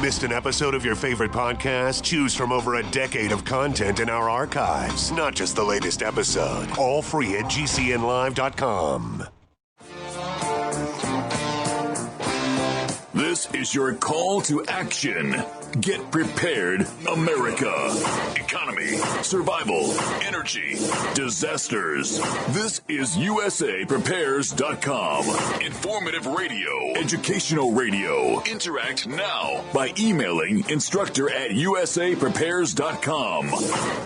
Missed an episode of your favorite podcast? Choose from over a decade of content in our archives, not just the latest episode. All free at GCNlive.com. This is your call to action. Get prepared, America. Economy, survival, energy, disasters. This is USAPrepares.com. Informative radio, educational radio. Interact now by emailing instructor@USAPrepares.com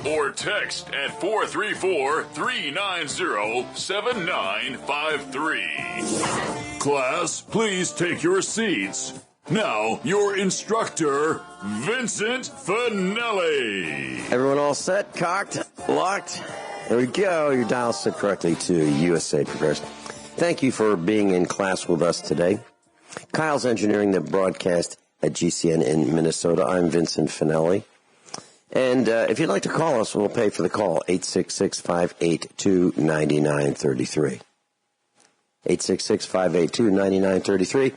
or text at 434-390-7953. Class, please take your seats. Now, your instructor, Vincent Finelli. Everyone all set, cocked, locked? There we go. Your dial set correctly to USA Prepares. Thank you for being in class with us today. Kyle's engineering the broadcast at GCN in Minnesota. I'm Vincent Finelli. And if you'd like to call us, we'll pay for the call, 866-582-9933. 866-582-9933.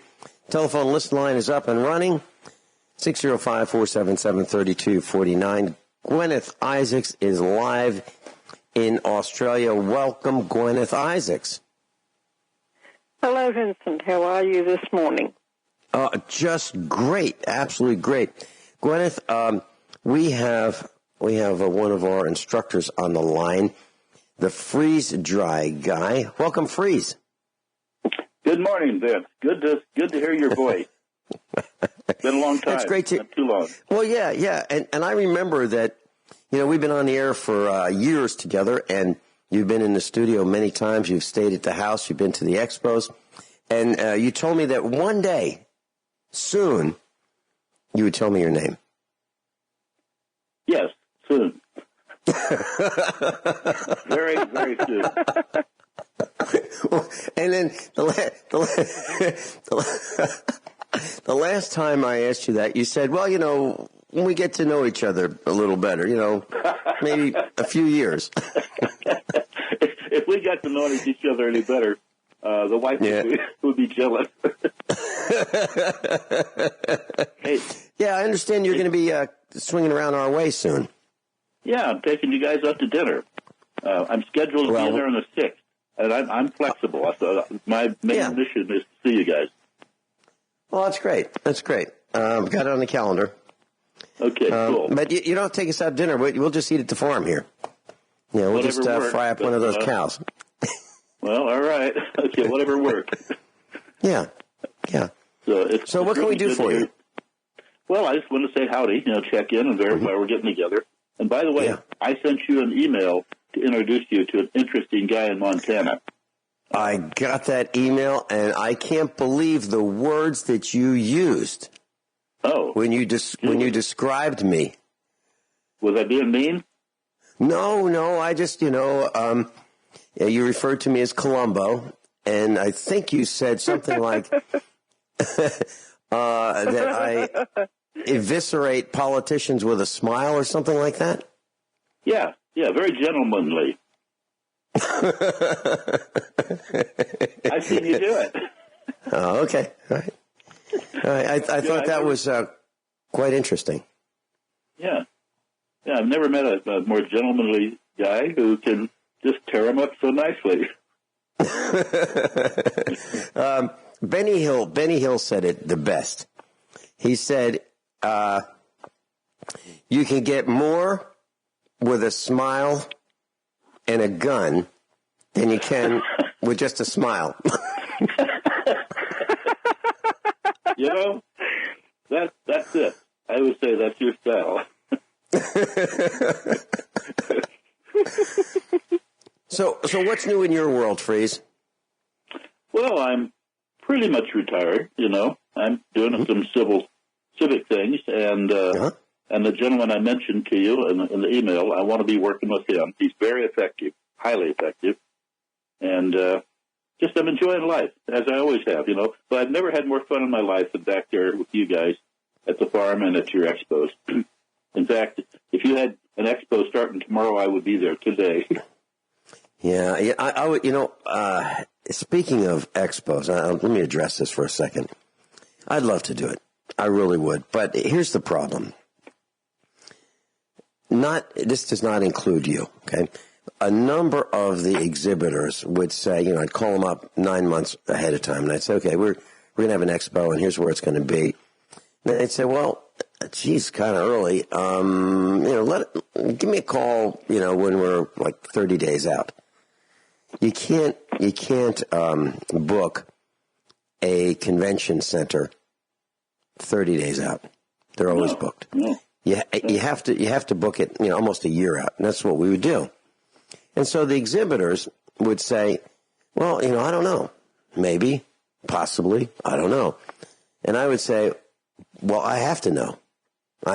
Telephone list line is up and running, 605-477-3249. Guineith Isaacs is live in Australia. Welcome, Guineith Isaacs. Hello, Vincent. How are you this morning? Just great, absolutely great. Guineith, we have one of our instructors on the line, the freeze dry guy. Welcome, Freeze. Good morning, Vince. Good to hear your voice. Been a long time. That's great. Not too long. Well, yeah. And I remember that, we've been on the air for years together, and you've been in the studio many times. You've stayed at the house. You've been to the expos. And you told me that one day, soon, you would tell me your name. Yes, soon. Very, very soon. And then the last time I asked you that, you said, well, when we get to know each other a little better, maybe a few years. If we got to know each other any better, the wife would be jealous. Hey, yeah, I understand you're going to be swinging around our way soon. Yeah, I'm taking you guys out to dinner. I'm scheduled to be there on the 6th. And I'm flexible. So my main mission is to see you guys. Well, that's great. That's great. Got it on the calendar. Okay, cool. But you don't take us out to dinner. We'll just eat at the farm here. We'll whatever just fry up one of those cows. Well, all right. Okay, whatever works. Yeah. So what can we do for you? Well, I just want to say howdy, check in and verify we're getting together. And by the way, I sent you an email to introduce you to an interesting guy in Montana. I got that email, and I can't believe the words that you used. Oh. When you described me. Was I being mean? No, I just, you referred to me as Columbo, and I think you said something like that I eviscerate politicians with a smile or something like that? Yeah, very gentlemanly. I've seen you do it. Oh, okay. All right. I thought that was quite interesting. Yeah, I've never met a more gentlemanly guy who can just tear him up so nicely. Benny Hill said it the best. He said, you can get more with a smile and a gun than you can with just a smile. That's it. I would say that's your style. So what's new in your world, Freeze? Well, I'm pretty much retired, I'm doing some civic things, and the gentleman I mentioned to you in the email, I want to be working with him. He's very effective, highly effective, and just I'm enjoying life, as I always have, But I've never had more fun in my life than back there with you guys at the farm and at your expos. In fact, if you had an expo starting tomorrow, I would be there today. Yeah, I would, speaking of expos, let me address this for a second. I'd love to do it. I really would. But here's the problem. This does not include you, okay? A number of the exhibitors would say, I'd call them up 9 months ahead of time, and I'd say, okay, we're going to have an expo, and here's where it's going to be. And they'd say, well, geez, kind of early. Give me a call, when we're like 30 days out. You can't book a convention center 30 days out. They're always booked. No. You have to book it, almost a year out, and that's what we would do. And so the exhibitors would say, well, I don't know, maybe, possibly, I don't know. And I would say, well, I have to know. Do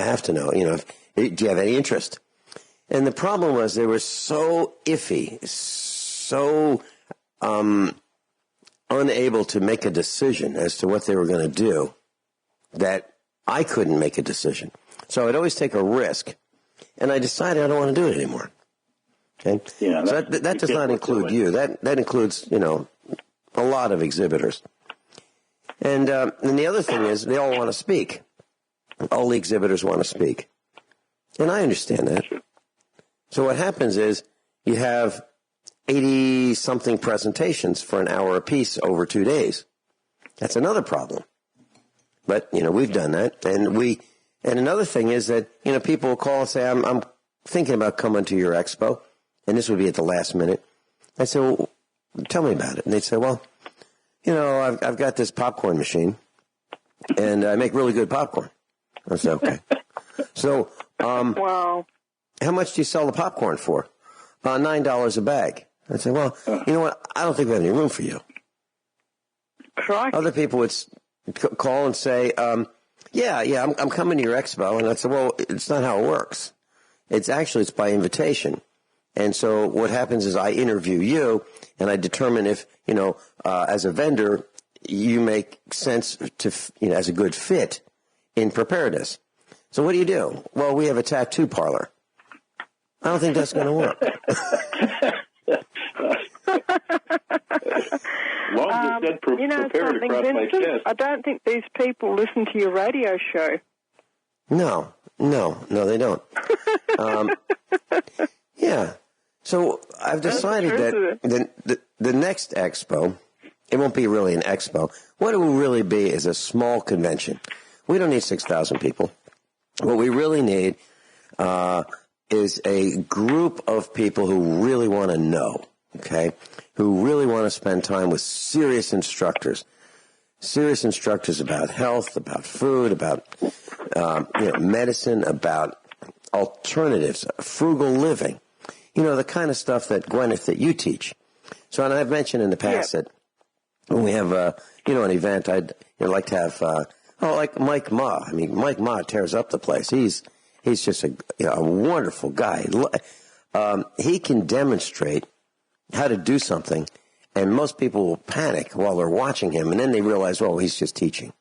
you have any interest? And the problem was they were so iffy, so unable to make a decision as to what they were going to do that I couldn't make a decision. So I'd always take a risk, and I decided I don't want to do it anymore. Okay? Yeah, so that does not include you. That includes, a lot of exhibitors. And the other thing is they all want to speak. All the exhibitors want to speak. And I understand that. So what happens is you have 80-something presentations for an hour apiece over 2 days. That's another problem. But, we've done that. And another thing is that, people will call and say, I'm thinking about coming to your expo. And this would be at the last minute. I say, well, tell me about it. And they'd say, well, I've got this popcorn machine, and I make really good popcorn. I said, okay. So, wow. How much do you sell the popcorn for? $9 a bag. I said, well, you know what? I don't think we have any room for you. Crikey. Other people would call and say, I'm coming to your expo. And I said, well, it's not how it works. It's by invitation. And so what happens is I interview you, and I determine if, as a vendor, you make sense to, as a good fit in preparedness. So what do? Well, we have a tattoo parlor. I don't think that's going to work. Long as it said prepared across my chest. I don't think these people listen to your radio show. No, they don't. Yeah. So I've decided that the next expo, it won't be really an expo. What it will really be is a small convention. We don't need 6,000 people. What we really need is a group of people who really want to know, okay, who really want to spend time with serious instructors about health, about food, about medicine, about alternatives, frugal living. The kind of stuff that, Guineith, that you teach. So, and I've mentioned in the past that when we have, an event, I'd like to have, like Mike Ma. I mean, Mike Ma tears up the place. He's just a wonderful guy. He can demonstrate how to do something, and most people will panic while they're watching him, and then they realize, oh, he's just teaching.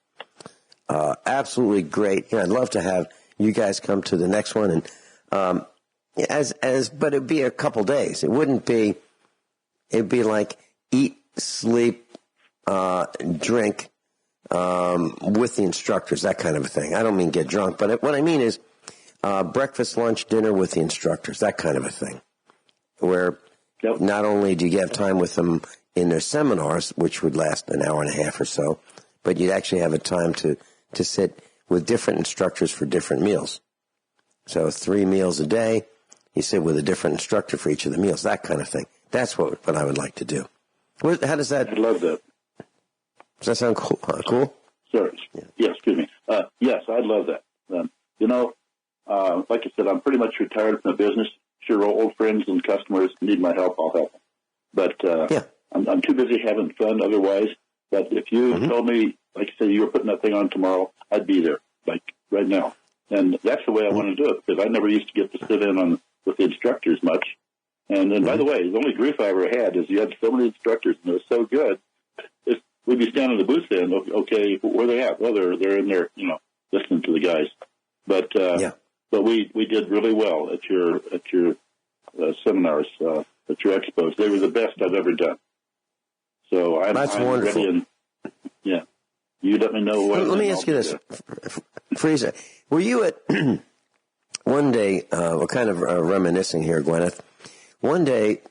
Absolutely great. I'd love to have you guys come to the next one, and but it'd be a couple days. It'd be like eat, sleep, drink, with the instructors, that kind of a thing. I don't mean get drunk, but what I mean is, breakfast, lunch, dinner with the instructors, that kind of a thing. Where not only do you have time with them in their seminars, which would last an hour and a half or so, but you'd actually have a time to sit with different instructors for different meals. So 3 meals a day. You sit with a different instructor for each of the meals, that kind of thing. That's what I would like to do. How does that? I love that. Does that sound cool? Cool? Sorry. Yeah. Yes, excuse me. Yes, I'd love that. Like I said, I'm pretty much retired from the business. Sure, old friends and customers need my help, I'll help them. But I'm too busy having fun otherwise. But if you told me, like I said, you were putting that thing on tomorrow, I'd be there, like right now. And that's the way I want to do it, because I never used to get to sit in with the instructors much. And then, by the way, the only grief I ever had is you had so many instructors, and it was so good. We'd be standing in the booth saying, okay, where are they at? Well, they're in there, listening to the guys. But we did really well at your seminars, at your expos. They were the best I've ever done. So I'm wonderful. ready. And You let me know when. Let me ask you this, Freeze. Were you at one day? We're kind of reminiscing here, Guineith. One day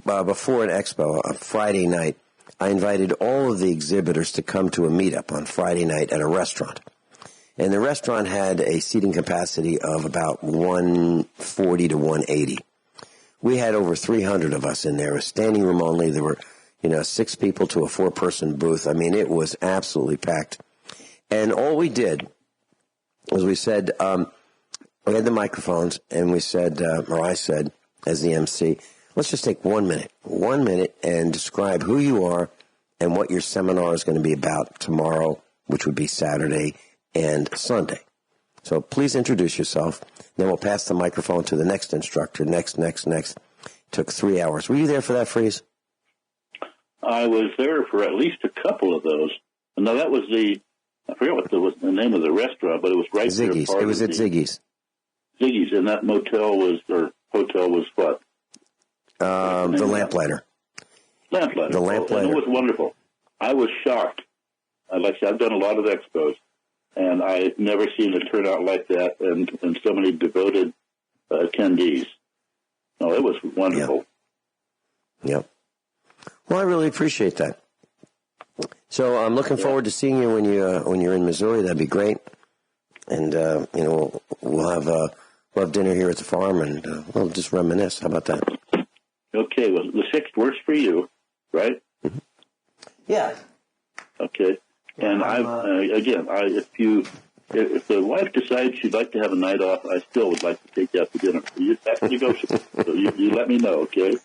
before an expo, a Friday night, I invited all of the exhibitors to come to a meetup on Friday night at a restaurant. And the restaurant had a seating capacity of about 140 to 180. We had over 300 of us in there. It was standing room only. There were, 6 people to a 4-person booth. I mean, it was absolutely packed. And all we did was we said, we had the microphones, and we said, or I said, as the MC, let's just take 1 minute and describe who you are and what your seminar is going to be about tomorrow, which would be Saturday and Sunday. So please introduce yourself. Then we'll pass the microphone to the next instructor. Next. Took 3 hours. Were you there for that, Freeze? I was there for at least a couple of those. Now, that was I forget what was the name of the restaurant, but it was right Ziggy's. there. It was at Ziggy's. Ziggy's, and that hotel was what? The Lamplighter. Lamplighter. The Lamplighter. It was wonderful. I was shocked. Like I said, I've done a lot of expos, and I've never seen a turnout like that and so many devoted attendees. No, it was wonderful. Yep. Well, I really appreciate that. So I'm looking forward to seeing you when you're in Missouri. That'd be great. And we'll have dinner here at the farm, and we'll just reminisce. How about that? Okay. Well, the 6th works for you, right? Mm-hmm. Yeah. Okay. And if the wife decides she'd like to have a night off, I still would like to take you out to dinner. You have to negotiate. So you let me know, okay?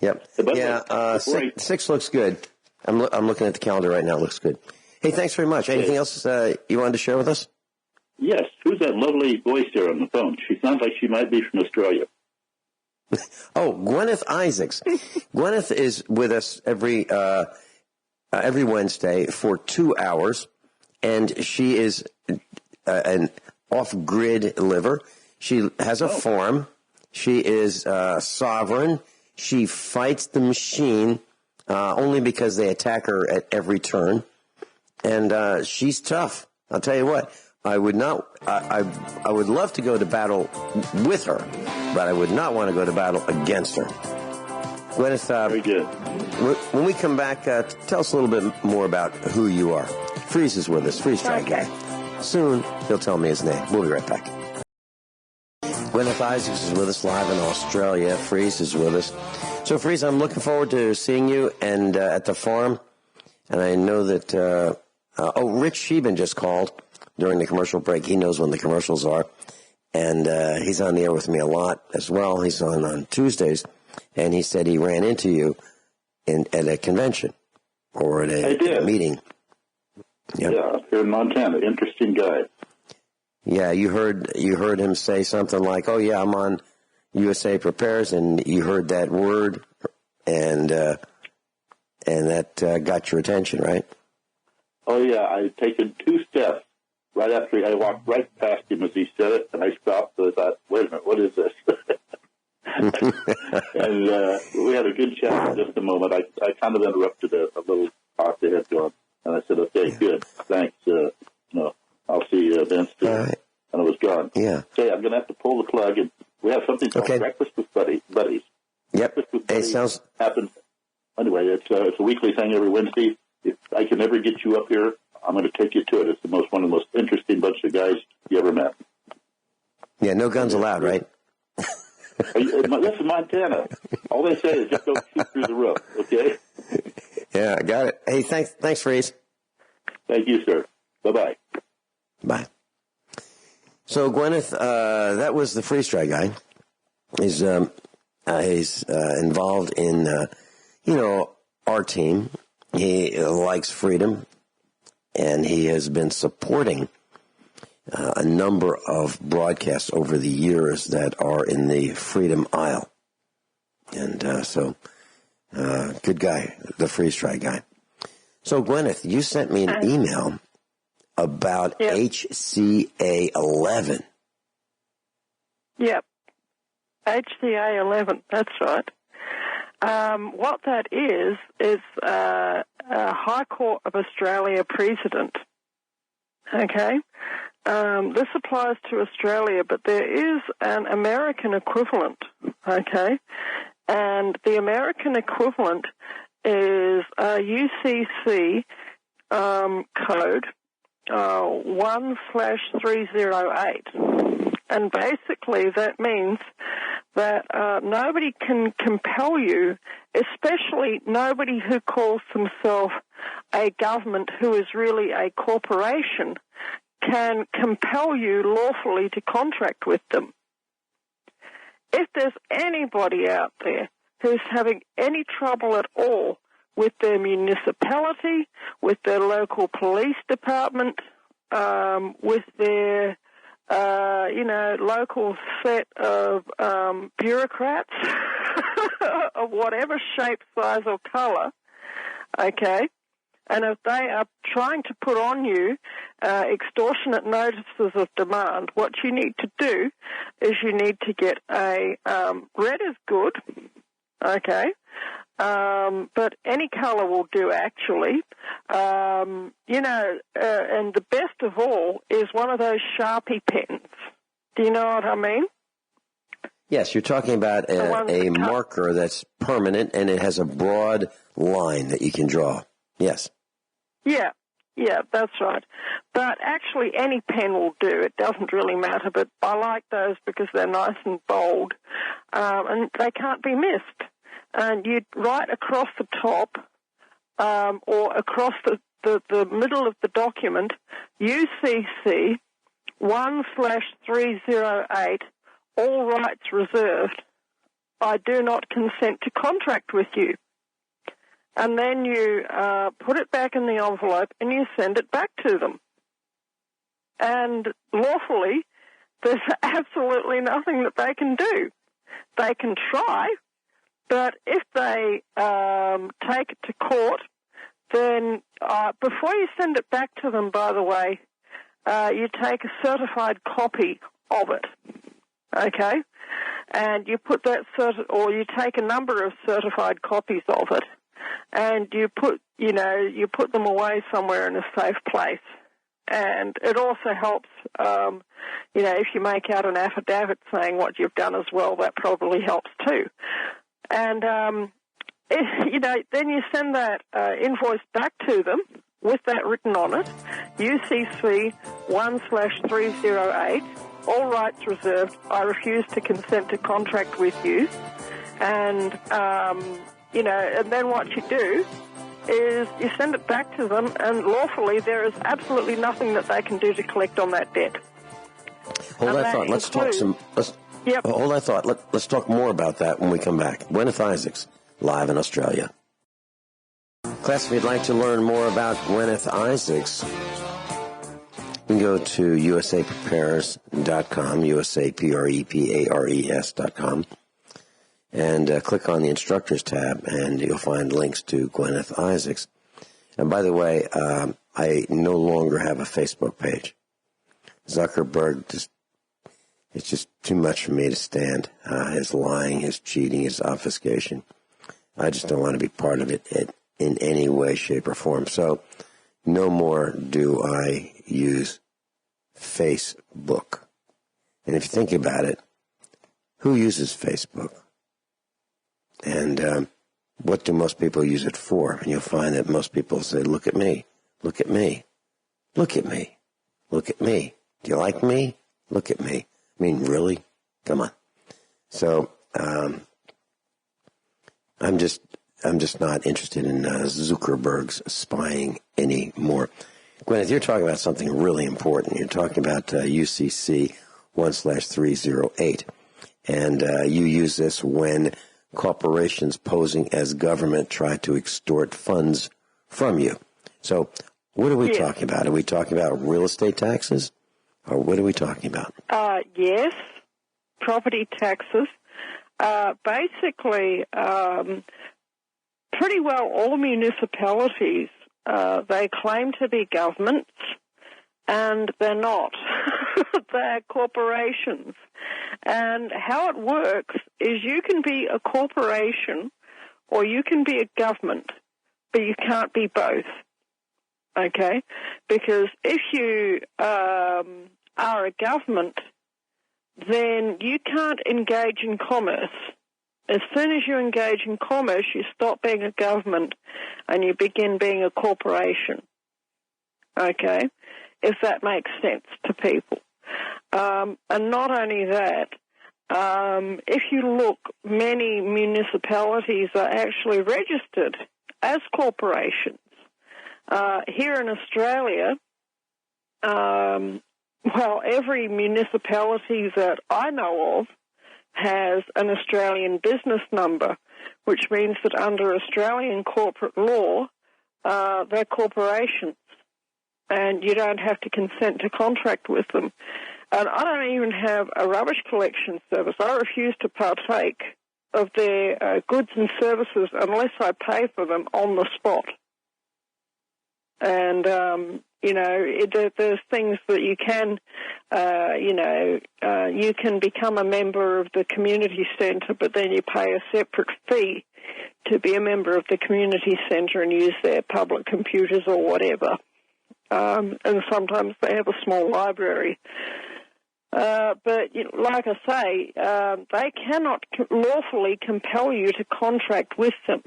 Yep. Yeah. 6 looks good. I'm looking at the calendar right now. It looks good. Hey, thanks very much. Okay. Anything else you wanted to share with us? Yes. Who's that lovely voice there on the phone? She sounds like she might be from Australia. Oh, Guineith Isaacs. Guineith is with us every Wednesday for 2 hours, and she is an off-grid liver. She has a farm. She is sovereign. She fights the machine only because they attack her at every turn, and she's tough. I'll tell you what. I would love to go to battle with her, but I would not want to go to battle against her. Guineith, very good. When we come back, tell us a little bit more about who you are. Freeze is with us. Freeze Try Guy. Soon, he'll tell me his name. We'll be right back. Guineith Isaacs is with us live in Australia. Freeze is with us. So, Freeze, I'm looking forward to seeing you and at the farm. And I know that, Rich Scheben just called during the commercial break. He knows when the commercials are. And he's on the air with me a lot as well. He's on Tuesdays. And he said he ran into you at a convention or at a meeting. Yep. Yeah, here in Montana. Interesting guy. Yeah, you heard him say something like, "Oh yeah, I'm on USA Prepares," and you heard that word, and that got your attention, right? Oh yeah, I'd taken 2 steps right after I walked right past him as he said it, and I stopped and I thought, "Wait a minute, what is this?" And we had a good chat in just a moment. I kind of interrupted a little talk they had going, and I said, "Okay, good, thanks. I'll see Vince." Right. And I was gone. Yeah. Okay, I'm going to have to pull the plug, and we have something called Breakfast with Buddies. Yep. Breakfast with Buddies sounds happens. Anyway, it's a weekly thing every Wednesday. If I can ever get you up here, I'm going to take you to it. It's one of the most interesting bunch of guys you ever met. Yeah, no guns allowed, right? This is Montana. All they say is just don't shoot through the roof, okay? Yeah, I got it. Hey, thanks, Freeze. Thank you, sir. Bye-bye. Bye. So, Guineith, that was the Freeze Try Guy. He's involved in, our team. He likes freedom, and he has been supporting a number of broadcasts over the years that are in the freedom aisle. And good guy, the Freeze Try Guy. So, Guineith, you sent me an email about HCA 11. Yep. HCA 11, that's right. What that is a High Court of Australia precedent. Okay? This applies to Australia, but there is an American equivalent. Okay? And the American equivalent is UCC code 1/308. And basically that means that nobody can compel you, especially nobody who calls themselves a government who is really a corporation, can compel you lawfully to contract with them. If there's anybody out there who's having any trouble at all with their municipality, with their local police department, with their local set of bureaucrats of whatever shape, size, or colour, okay, and if they are trying to put on you extortionate notices of demand, what you need to do is you need to get a red is good, okay, but any colour will do, actually. And the best of all is one of those Sharpie pens. Do you know what I mean? Yes, you're talking about a marker that's permanent and it has a broad line that you can draw. Yes. Yeah, that's right. But actually any pen will do. It doesn't really matter, but I like those because they're nice and bold, and they can't be missed. And you'd write across the top or across the middle of the document, UCC 1/308, all rights reserved. I do not consent to contract with you. And then you put it back in the envelope and you send it back to them. And lawfully, there's absolutely nothing that they can do. They can try, but if they take it to court, then before you send it back to them, by the way, you take a certified copy of it, okay? And you put that or you take a number of certified copies of it, and you put them away somewhere in a safe place. And it also helps, if you make out an affidavit saying what you've done as well, that probably helps too. And, then you send that invoice back to them with that written on it, UCC 1/308, all rights reserved, I refuse to consent to contract with you. And, and then what you do is you send it back to them, and lawfully there is absolutely nothing that they can do to collect on that debt. Hold that thought. Let's talk more about that when we come back. Guineith Isaacs, live in Australia. Class, if you'd like to learn more about Guineith Isaacs, you can go to usaprepares.com, usaprepares.com, and click on the Instructors tab, and you'll find links to Guineith Isaacs. And by the way, I no longer have a Facebook page. Zuckerberg it's just too much for me to stand. His lying, his cheating, his obfuscation. I just don't want to be part of it in any way, shape, or form. So no more do I use Facebook. And if you think about it, who uses Facebook? And what do most people use it for? And you'll find that most people say, look at me, look at me, look at me, look at me. Do you like me? Look at me. I mean, really? Come on. So I'm just not interested in Zuckerberg's spying anymore. Guineith, you're talking about something really important. You're talking about UCC 1/308. And you use this when corporations posing as government try to extort funds from you. So what are we talking about? Are we talking about real estate taxes? Or what are we talking about? Yes, property taxes. Basically, pretty well all municipalities, they claim to be governments, and they're not. They're corporations. And how it works is you can be a corporation or you can be a government, but you can't be both, okay? Because if you are a government, then you can't engage in commerce. As soon as you engage in commerce, you stop being a government and you begin being a corporation, okay? If that makes sense to people. And not only that, if you look, many municipalities are actually registered as corporations. Here in Australia, every municipality that I know of has an Australian business number, which means that under Australian corporate law, they're corporations, and you don't have to consent to contract with them. And I don't even have a rubbish collection service. I refuse to partake of their goods and services unless I pay for them on the spot. And, there's things that you can, you can become a member of the community centre, but then you pay a separate fee to be a member of the community centre and use their public computers or whatever. And sometimes they have a small library. But like I say, they cannot lawfully compel you to contract with them.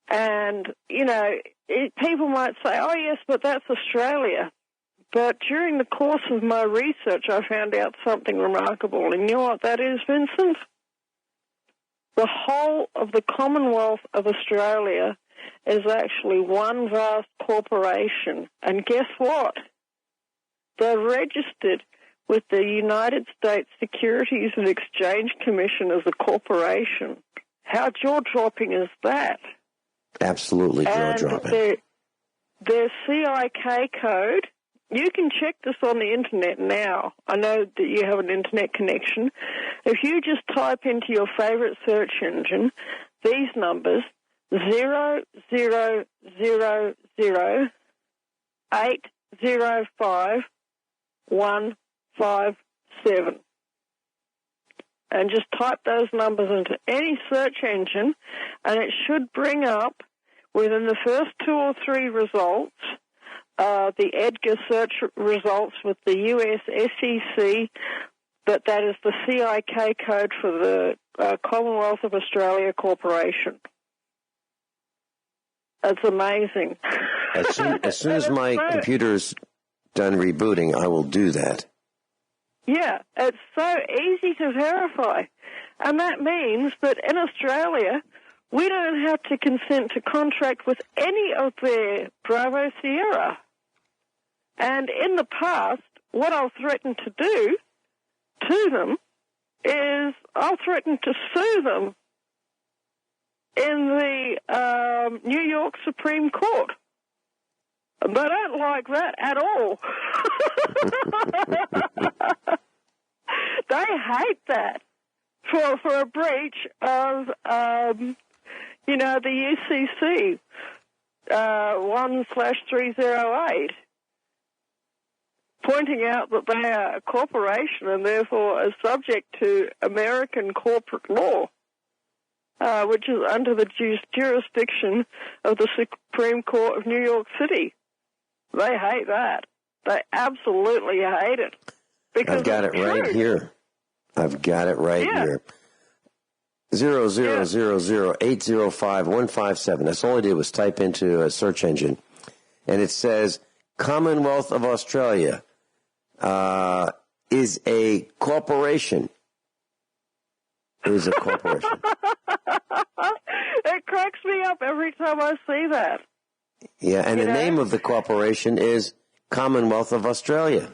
And, people might say, oh, yes, but that's Australia. But during the course of my research, I found out something remarkable. And you know what that is, Vincent? The whole of the Commonwealth of Australia is actually one vast corporation. And guess what? They're registered with the United States Securities and Exchange Commission as a corporation. How jaw-dropping is that? Absolutely jaw-dropping. And their CIK code, you can check this on the internet now. I know that you have an internet connection. If you just type into your favorite search engine these numbers, 0000805 and just type those numbers into any search engine, and it should bring up, within the first 2 or 3 results, the Edgar search results with the US SEC, that is the CIK code for the Commonwealth of Australia Corporation. That's amazing. As soon as my computer's done rebooting, I will do that. Yeah, it's so easy to verify. And that means that in Australia, we don't have to consent to contract with any of their Bravo Sierra. And in the past, what I'll threaten to do to them is I'll threaten to sue them in the New York Supreme Court. They don't like that at all. They hate that for a breach of, the UCC 1/308, pointing out that they are a corporation and therefore are subject to American corporate law, which is under the jurisdiction of the Supreme Court of New York City. They hate that. They absolutely hate it. I've got it right here. I've got it right here. 0000805-157. That's all I did was type into a search engine, and it says Commonwealth of Australia is a corporation. It is a corporation. It cracks me up every time I see that. Yeah, and the name of the corporation is Commonwealth of Australia.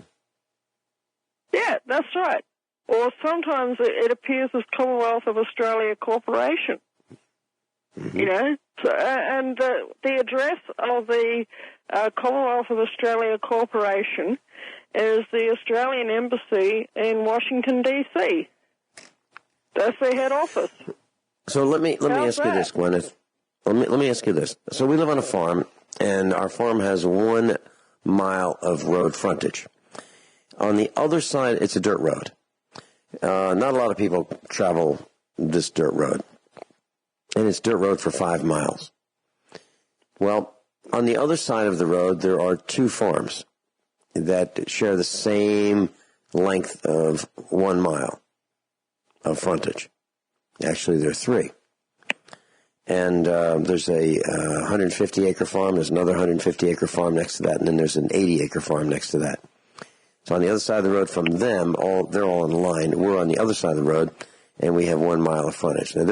Yeah, that's right. Or sometimes it appears as Commonwealth of Australia Corporation. Mm-hmm. So, and the address of the Commonwealth of Australia Corporation is the Australian Embassy in Washington, D.C. That's their head office. So let me ask you this, Gwyneth. Let me ask you this. So we live on a farm, and our farm has 1 mile of road frontage. On the other side, it's a dirt road. Not a lot of people travel this dirt road. and it's dirt road for 5 miles. Well, on the other side of the road, there are 2 farms that share the same length of 1 mile of frontage. Actually, there are 3. And there's a 150-acre farm, there's another 150-acre farm next to that, and then there's an 80-acre farm next to that. So on the other side of the road from them, they're all in line. We're on the other side of the road, and we have 1 mile of frontage. Now,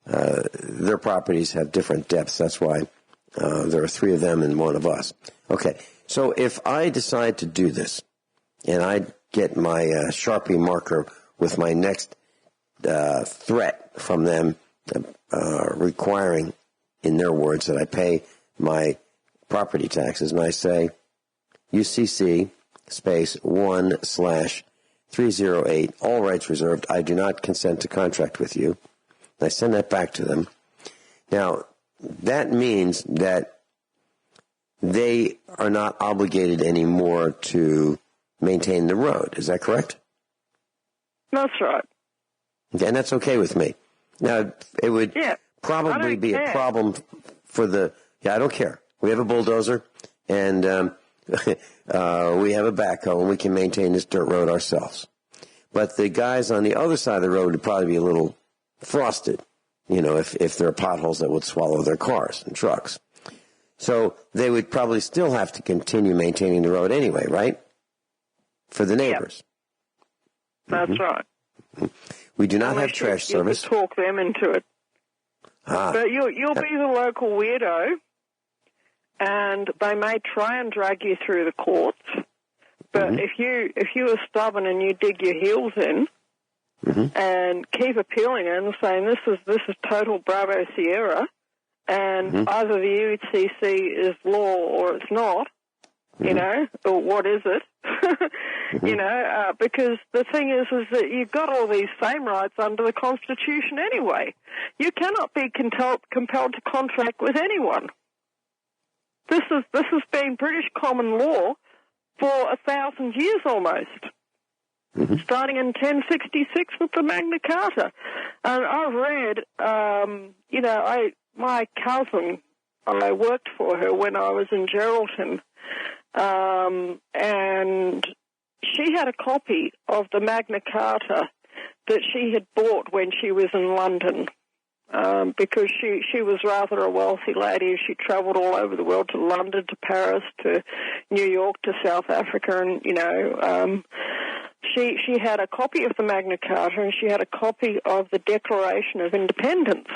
their properties have different depths. That's why there are 3 of them and 1 of us. Okay, so if I decide to do this, and I get my Sharpie marker with my next threat from them requiring, in their words, that I pay my property taxes, and I say, UCC space 1/308, all rights reserved, I do not consent to contract with you. And I send that back to them. Now, that means that they are not obligated anymore to maintain the road. Is that correct? That's right. And that's okay with me. Now, it would probably be a problem for I don't care. We have a bulldozer, and we have a backhoe, and we can maintain this dirt road ourselves. But the guys on the other side of the road would probably be a little frosted, if there are potholes that would swallow their cars and trucks. So they would probably still have to continue maintaining the road anyway, right? For the neighbors. Yep. That's right. We do not have trash service. You talk them into it. But you'll be the local weirdo, and they may try and drag you through the courts. But if you are stubborn and you dig your heels in and keep appealing and saying this is total Bravo Sierra, and either the UCC is law or it's not, or what is it? Because the thing is that you've got all these same rights under the Constitution anyway. You cannot be compelled to contract with anyone. This has been British common law for 1,000 years almost, starting in 1066 with the Magna Carta. And I've read, my cousin, I worked for her when I was in Geraldton, and she had a copy of the Magna Carta that she had bought when she was in London, because she was rather a wealthy lady. She travelled all over the world, to London, to Paris, to New York, to South Africa, and, she had a copy of the Magna Carta, and she had a copy of the Declaration of Independence.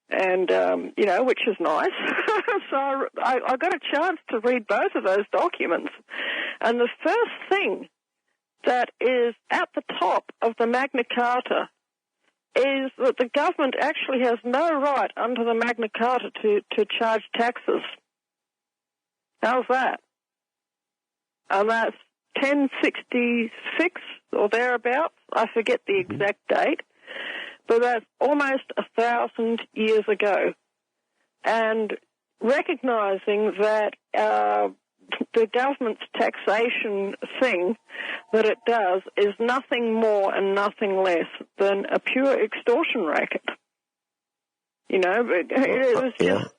And, which is nice. So I got a chance to read both of those documents. And the first thing that is at the top of the Magna Carta is that the government actually has no right under the Magna Carta to charge taxes. How's that? And that's 1066 or thereabouts. I forget the exact date. But that's almost 1,000 years ago. And recognizing that the government's taxation thing that it does is nothing more and nothing less than a pure extortion racket. It was just,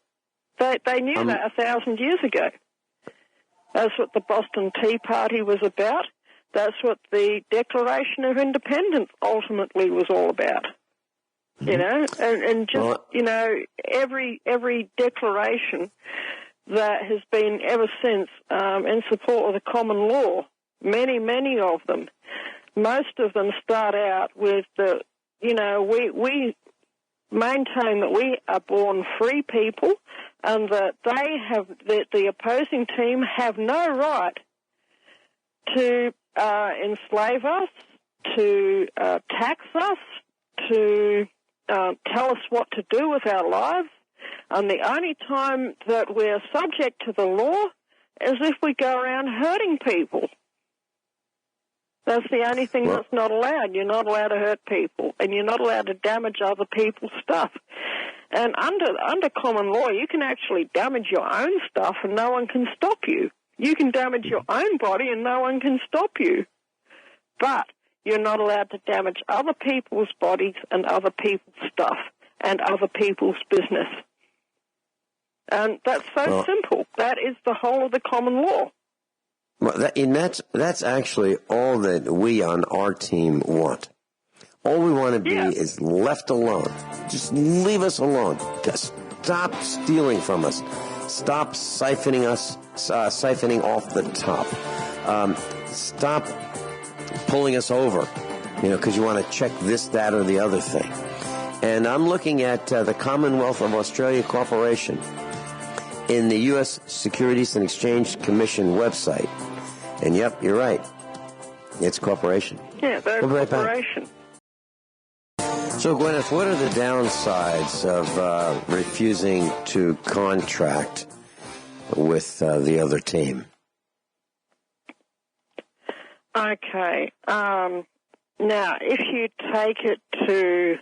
they knew that 1,000 years ago. That's what the Boston Tea Party was about. That's what the Declaration of Independence ultimately was all about. Every declaration that has been ever since in support of the common law, many of them, most of them start out with we maintain that we are born free people and that they have, the opposing team have no right to enslave us, to tax us, to tell us what to do with our lives, and the only time that we're subject to the law is if we go around hurting people. That's the only thing that's not allowed. You're not allowed to hurt people, and you're not allowed to damage other people's stuff. And under common law, you can actually damage your own stuff and no one can stop you. You can damage your own body and no one can stop you. But you're not allowed to damage other people's bodies and other people's stuff. and other people's business. And that's so simple. That is the whole of the common law. Well, that's actually all that we on our team want. All we want to be is left alone. Just leave us alone. Just stop stealing from us. Stop siphoning off the top. Stop pulling us over, because you want to check this, that, or the other thing. And I'm looking at the Commonwealth of Australia Corporation in the U.S. Securities and Exchange Commission website. And yep, you're right. It's a corporation. Yeah, they're a corporation. So, Guineith, what are the downsides of refusing to contract with the other team? Okay. Now, if you take it to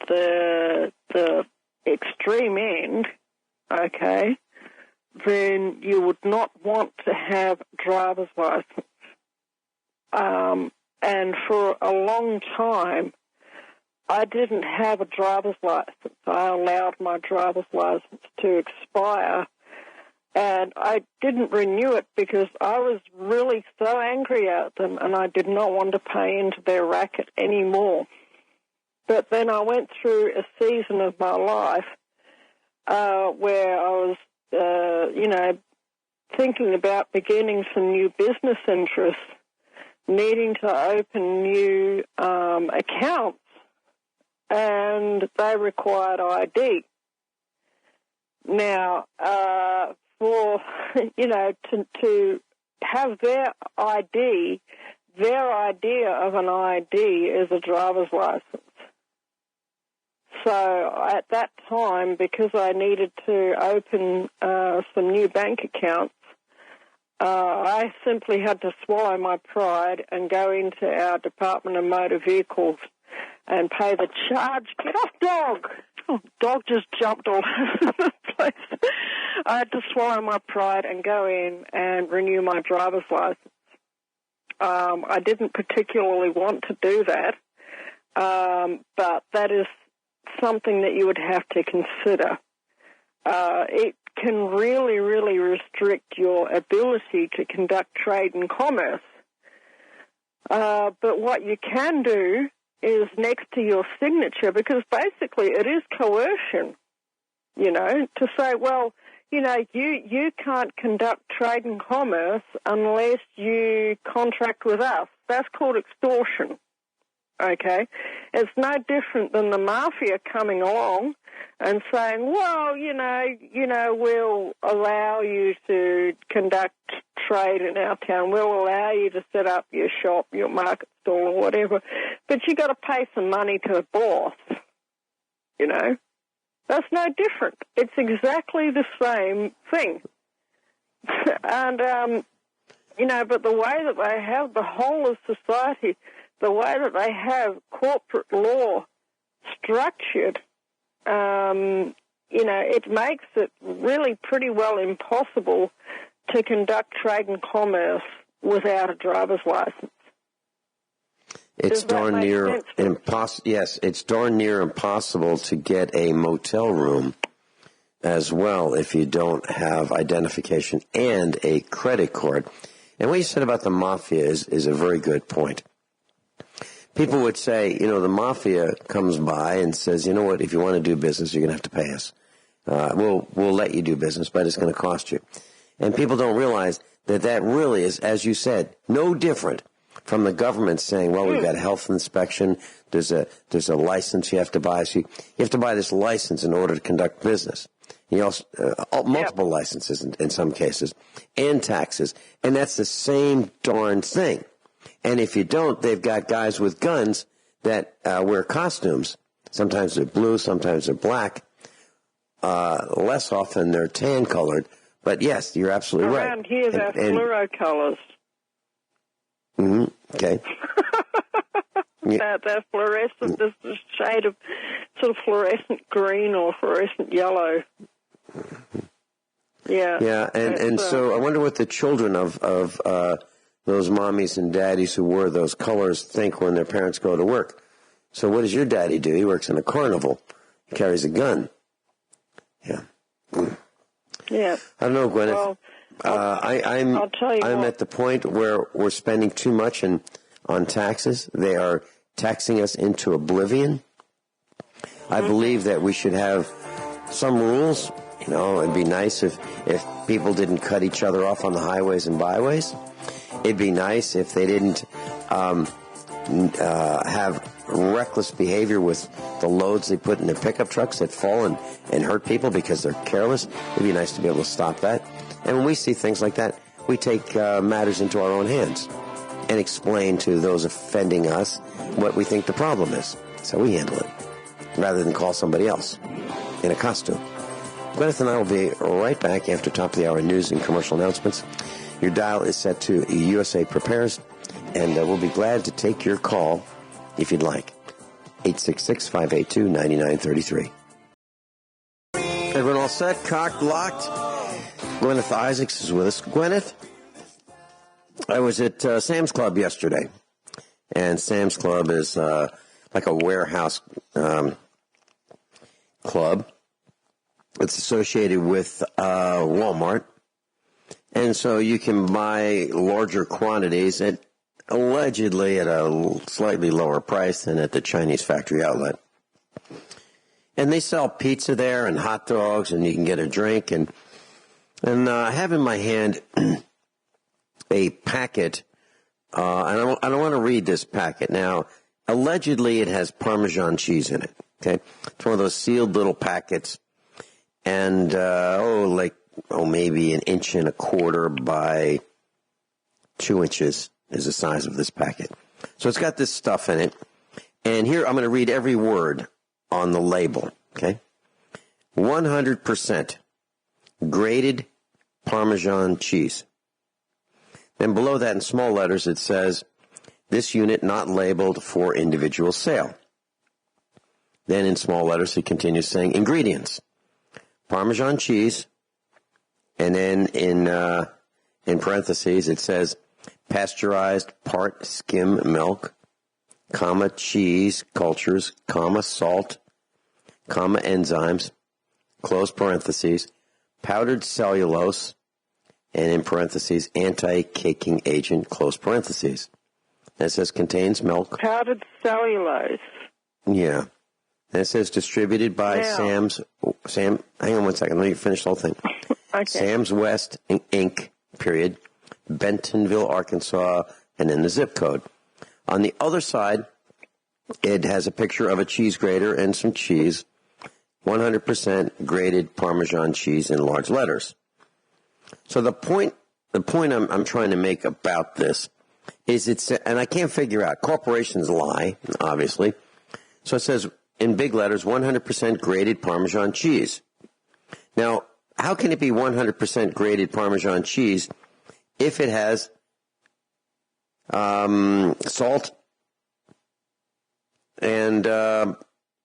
the extreme end, okay, then you would not want to have driver's license. And for a long time, I didn't have a driver's license. I allowed my driver's license to expire, and I didn't renew it because I was really so angry at them, and I did not want to pay into their racket anymore. But then I went through a season of my life where I was, thinking about beginning some new business interests, needing to open new accounts, and they required ID. Now, to have their ID, their idea of an ID is a driver's license. So at that time, because I needed to open some new bank accounts, I simply had to swallow my pride and go into our Department of Motor Vehicles and pay the charge. Get off, dog! Oh, dog just jumped all over the place. I had to swallow my pride and go in and renew my driver's license. I didn't particularly want to do that, but that is something that you would have to consider. It can really, really restrict your ability to conduct trade and commerce. But what you can do is next to your signature, because basically it is coercion, to say, well, you can't conduct trade and commerce unless you contract with us. That's called extortion. Okay, it's no different than the mafia coming along and saying, well, we'll allow you to conduct trade in our town. We'll allow you to set up your shop, your market stall or whatever, but you got to pay some money to the boss. That's no different. It's exactly the same thing. And, but the way that they have the whole of society, the way that they have corporate law structured, it makes it really pretty well impossible to conduct trade and commerce without a driver's license. It's darn near impossible. Yes, it's darn near impossible to get a motel room as well if you don't have identification and a credit card. And what you said about the mafia is a very good point. People would say, the mafia comes by and says, you know what, if you want to do business, you're going to have to pay us. We'll let you do business, but it's going to cost you. And people don't realize that really is, as you said, no different from the government saying, well, we've got a health inspection, there's a license you have to buy. So you have to buy this license in order to conduct business. You also, multiple licenses in some cases, and taxes. And that's the same darn thing. And if you don't, they've got guys with guns that wear costumes. Sometimes they're blue, sometimes they're black. Less often they're tan-colored. But, yes, you're absolutely right. Around here, they're fluoro colors. Mm-hmm. Okay. They're fluorescent. There's a shade of sort of fluorescent green or fluorescent yellow. Yeah. Yeah, and so I wonder what the children of those mommies and daddies who wear those colors think when their parents go to work. So what does your daddy do? He works in a carnival. He carries a gun. Yeah. Yeah. I don't know, Gwyneth. Well, I'll tell you I'm at the point where we're spending too much on taxes. They are taxing us into oblivion. I believe that we should have some rules. You know, it'd be nice if people didn't cut each other off on the highways and byways. It'd be nice if they didn't have reckless behavior with the loads they put in their pickup trucks that fall and hurt people because they're careless. It'd be nice to be able to stop that. And when we see things like that, we take matters into our own hands and explain to those offending us what we think the problem is. That's how we handle it, rather than call somebody else in a costume. Guineith and I will be right back after top of the hour news and commercial announcements. Your dial is set to USA Prepares, and we'll be glad to take your call if you'd like. 866-582-9933. Everyone all set? Cocked, locked? Guineith Isaacs is with us. Guineith, I was at Sam's Club yesterday, and Sam's Club is like a warehouse club. It's associated with Walmart, and so you can buy larger quantities at allegedly at a slightly lower price than at the Chinese factory outlet. And they sell pizza there and hot dogs, and you can get a drink. And I have in my hand a packet, and I don't want to read this packet. Now, allegedly it has Parmesan cheese in it, okay? It's one of those sealed little packets, and maybe 1.25 inches by 2 inches is the size of this packet. So it's got this stuff in it. And here I'm going to read every word on the label, okay? 100% grated Parmesan cheese. Then below that in small letters it says, this unit not labeled for individual sale. Then in small letters it continues saying, ingredients, Parmesan cheese, and then in parentheses it says, pasteurized part skim milk, comma cheese cultures, comma salt, comma enzymes, close parentheses, powdered cellulose, and in parentheses, anti-caking agent, close parentheses. And it says contains milk. Powdered cellulose. Yeah. And it says distributed by Sam, hang on 1 second, let me finish the whole thing. Okay. Sam's West, Inc., period, Bentonville, Arkansas, and then the zip code. On the other side, it has a picture of a cheese grater and some cheese, 100% grated Parmesan cheese in large letters. So the point I'm trying to make about this is and I can't figure out, corporations lie, obviously. So it says in big letters, 100% grated Parmesan cheese. Now, how can it be 100% grated Parmesan cheese if it has salt and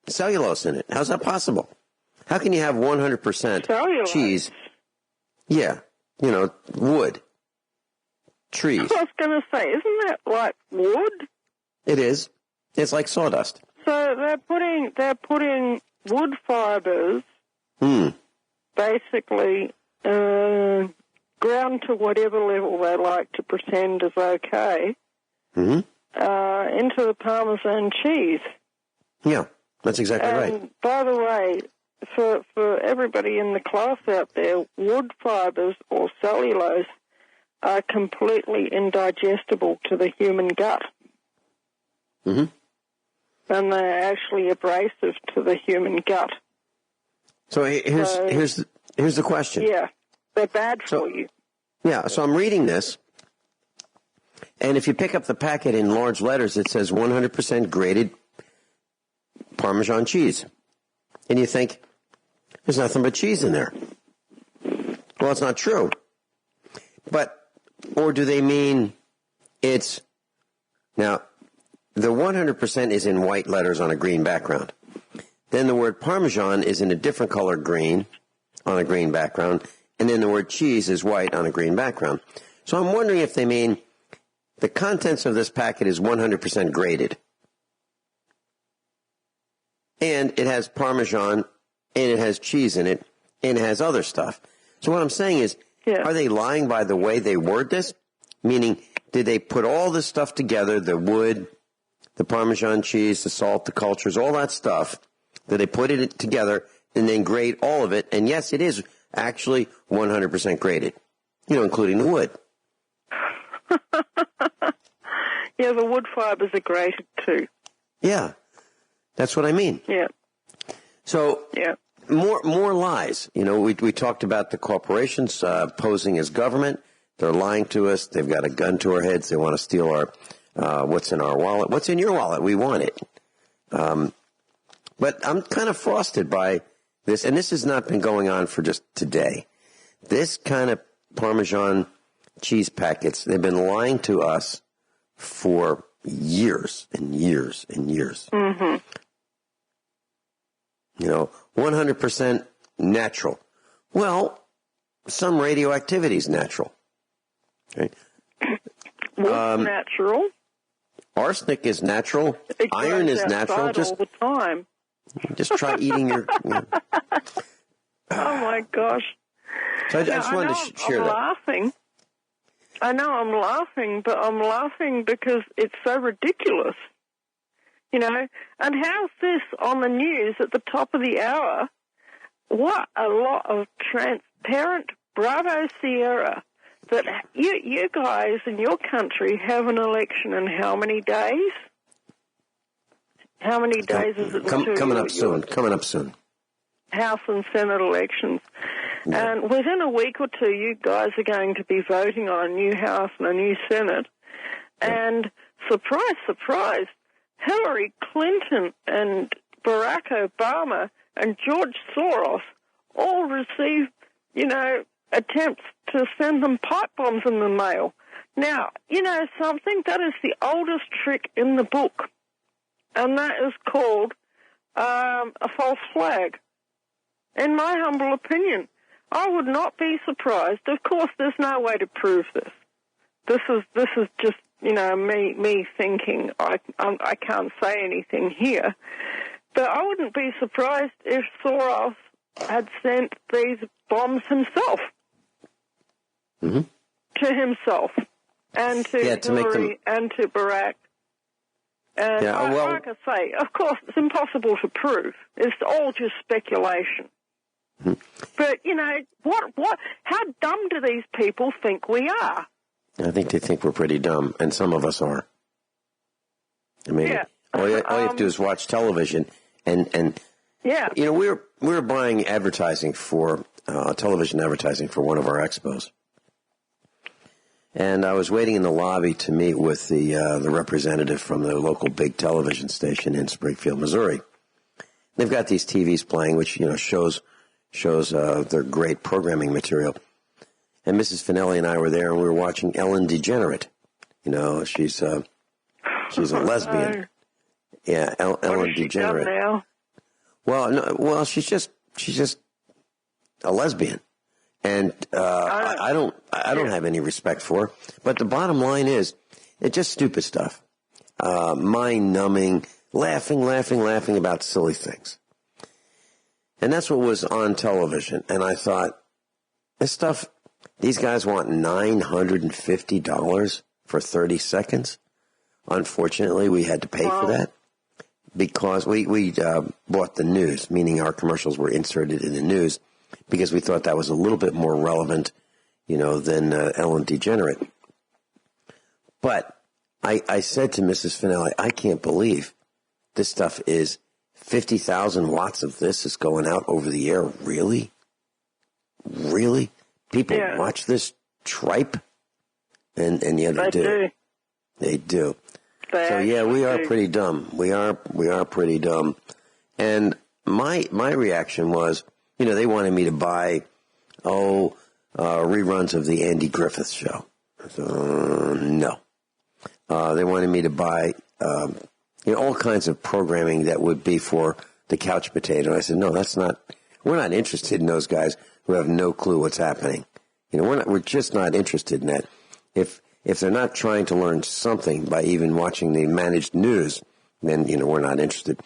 cellulose in it? How's that possible? How can you have 100% cellulose? Cheese? Yeah, wood, trees. I was going to say, isn't that like wood? It is. It's like sawdust. So they're putting wood fibers, basically ground to whatever level they like to pretend is okay, into the Parmesan cheese. Yeah, that's exactly right. By the way, for everybody in the class out there, wood fibers or cellulose are completely indigestible to the human gut. Mm-hmm. And they're actually abrasive to the human gut. So here's the question. Yeah, they're bad for you. Yeah, so I'm reading this, and if you pick up the packet in large letters, it says 100% grated Parmesan cheese. And you think, there's nothing but cheese in there. Well, it's not true. Or do they mean it's... Now, the 100% is in white letters on a green background. Then the word Parmesan is in a different color green on a green background. And then the word cheese is white on a green background. So I'm wondering if they mean the contents of this packet is 100% grated. and it has Parmesan, and it has cheese in it, and it has other stuff. So what I'm saying is, are they lying by the way they word this? Meaning, did they put all this stuff together, the wood, the Parmesan cheese, the salt, the cultures, all that stuff, that they put it together and then grate all of it? And yes, it is actually 100% grated, including the wood. Yeah, the wood fibers are grated too. Yeah, that's what I mean. Yeah. So more lies. We talked about the corporations posing as government. They're lying to us. They've got a gun to our heads. They want to steal our what's in our wallet. What's in your wallet? We want it. But I'm kind of frosted by this, and this has not been going on for just today. This kind of Parmesan cheese packets, they've been lying to us for years and years and years. Mm-hmm. 100% natural. Well, some radioactivity is natural. Okay. What's natural? Arsenic is natural. Iron is natural. Just all the time. Just try eating your. Oh my gosh! So I just wanted to share that. Laughing. I know I'm laughing, but I'm laughing because it's so ridiculous. And how's this on the news at the top of the hour? What a lot of transparent Bravo Sierra that you guys in your country have an election in how many days? How many days is it? Coming up soon. House and Senate elections. Yeah. And within a week or two, you guys are going to be voting on a new House and a new Senate. Yeah. And surprise, surprise, Hillary Clinton and Barack Obama and George Soros all received, attempts to send them pipe bombs in the mail. Now, something? That is the oldest trick in the book, and that is called a false flag. In my humble opinion, I would not be surprised. Of course, there's no way to prove this. This is just, me thinking. I can't say anything here, but I wouldn't be surprised if Soros had sent these bombs himself. Mm-hmm. To himself and to Hillary and to Barack. And like I say, of course, it's impossible to prove. It's all just speculation. Mm-hmm. But, how dumb do these people think we are? I think they think we're pretty dumb, and some of us are. I mean, all you have to do is watch television, and we're buying advertising for television advertising for one of our expos. And I was waiting in the lobby to meet with the representative from the local big television station in Springfield, Missouri. They've got these TVs playing, which shows their great programming material. And Mrs. Finelli and I were there, and we were watching Ellen DeGenerate. She's a lesbian. Yeah, Ellen DeGenerate. Now? Well, she's just a lesbian. And I don't have any respect for her. But the bottom line is, it's just stupid stuff. Mind-numbing, laughing about silly things. And that's what was on television. And I thought, this stuff, these guys want $950 for 30 seconds. Unfortunately, we had to pay for that because we bought the news, meaning our commercials were inserted in the news, because we thought that was a little bit more relevant, than Ellen DeGenerate. But I said to Mrs. Finelli, I can't believe this stuff is 50,000 watts of this is going out over the air. Really? Really? People watch this tripe? And yet they do. They do. So we are pretty dumb. We are pretty dumb. And my reaction was, they wanted me to buy, reruns of the Andy Griffith Show. So, no. They wanted me to buy, all kinds of programming that would be for the couch potato. I said, no, we're not interested in those guys who have no clue what's happening. We're just not interested in that. If they're not trying to learn something by even watching the managed news, then, we're not interested.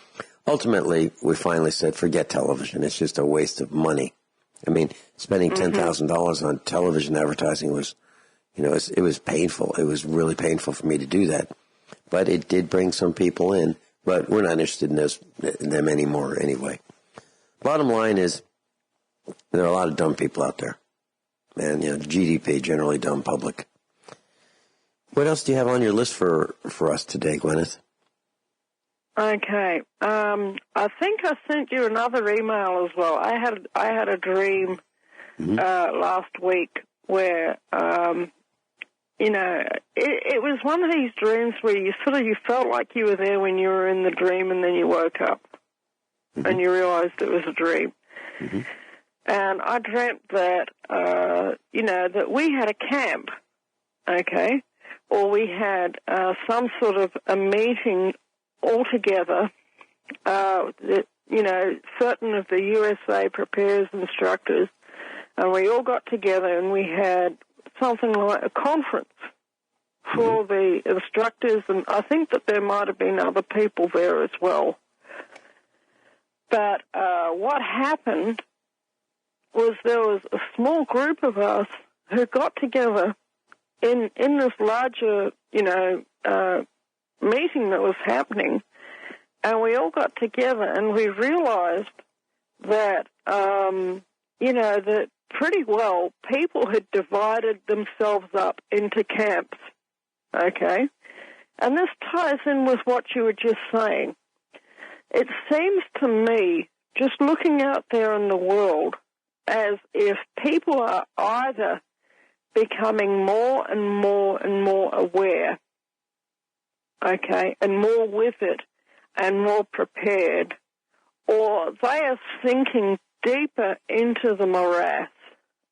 ultimately, we finally said, forget television. It's just a waste of money. I mean, spending $10,000 on television advertising was, it was painful. It was really painful for me to do that. But it did bring some people in, but we're not interested in them anymore anyway. Bottom line is, there are a lot of dumb people out there. And, GDP, generally dumb public. What else do you have on your list for us today, Guineith? Okay. I think I sent you another email as well. I had a dream last week where, it was one of these dreams where you felt like you were there when you were in the dream, and then you woke up and you realized it was a dream. Mm-hmm. And I dreamt that, that we had a camp, okay, or we had some sort of a meeting all together, certain of the USA prepares instructors, and we all got together and we had something like a conference for the instructors, and I think that there might have been other people there as well. But what happened was there was a small group of us who got together in this larger, meeting that was happening, and we all got together and we realized that, that pretty well people had divided themselves up into camps, okay? And this ties in with what you were just saying. It seems to me, just looking out there in the world, as if people are either becoming more and more and more aware, okay, and more with it and more prepared, or they are sinking deeper into the morass.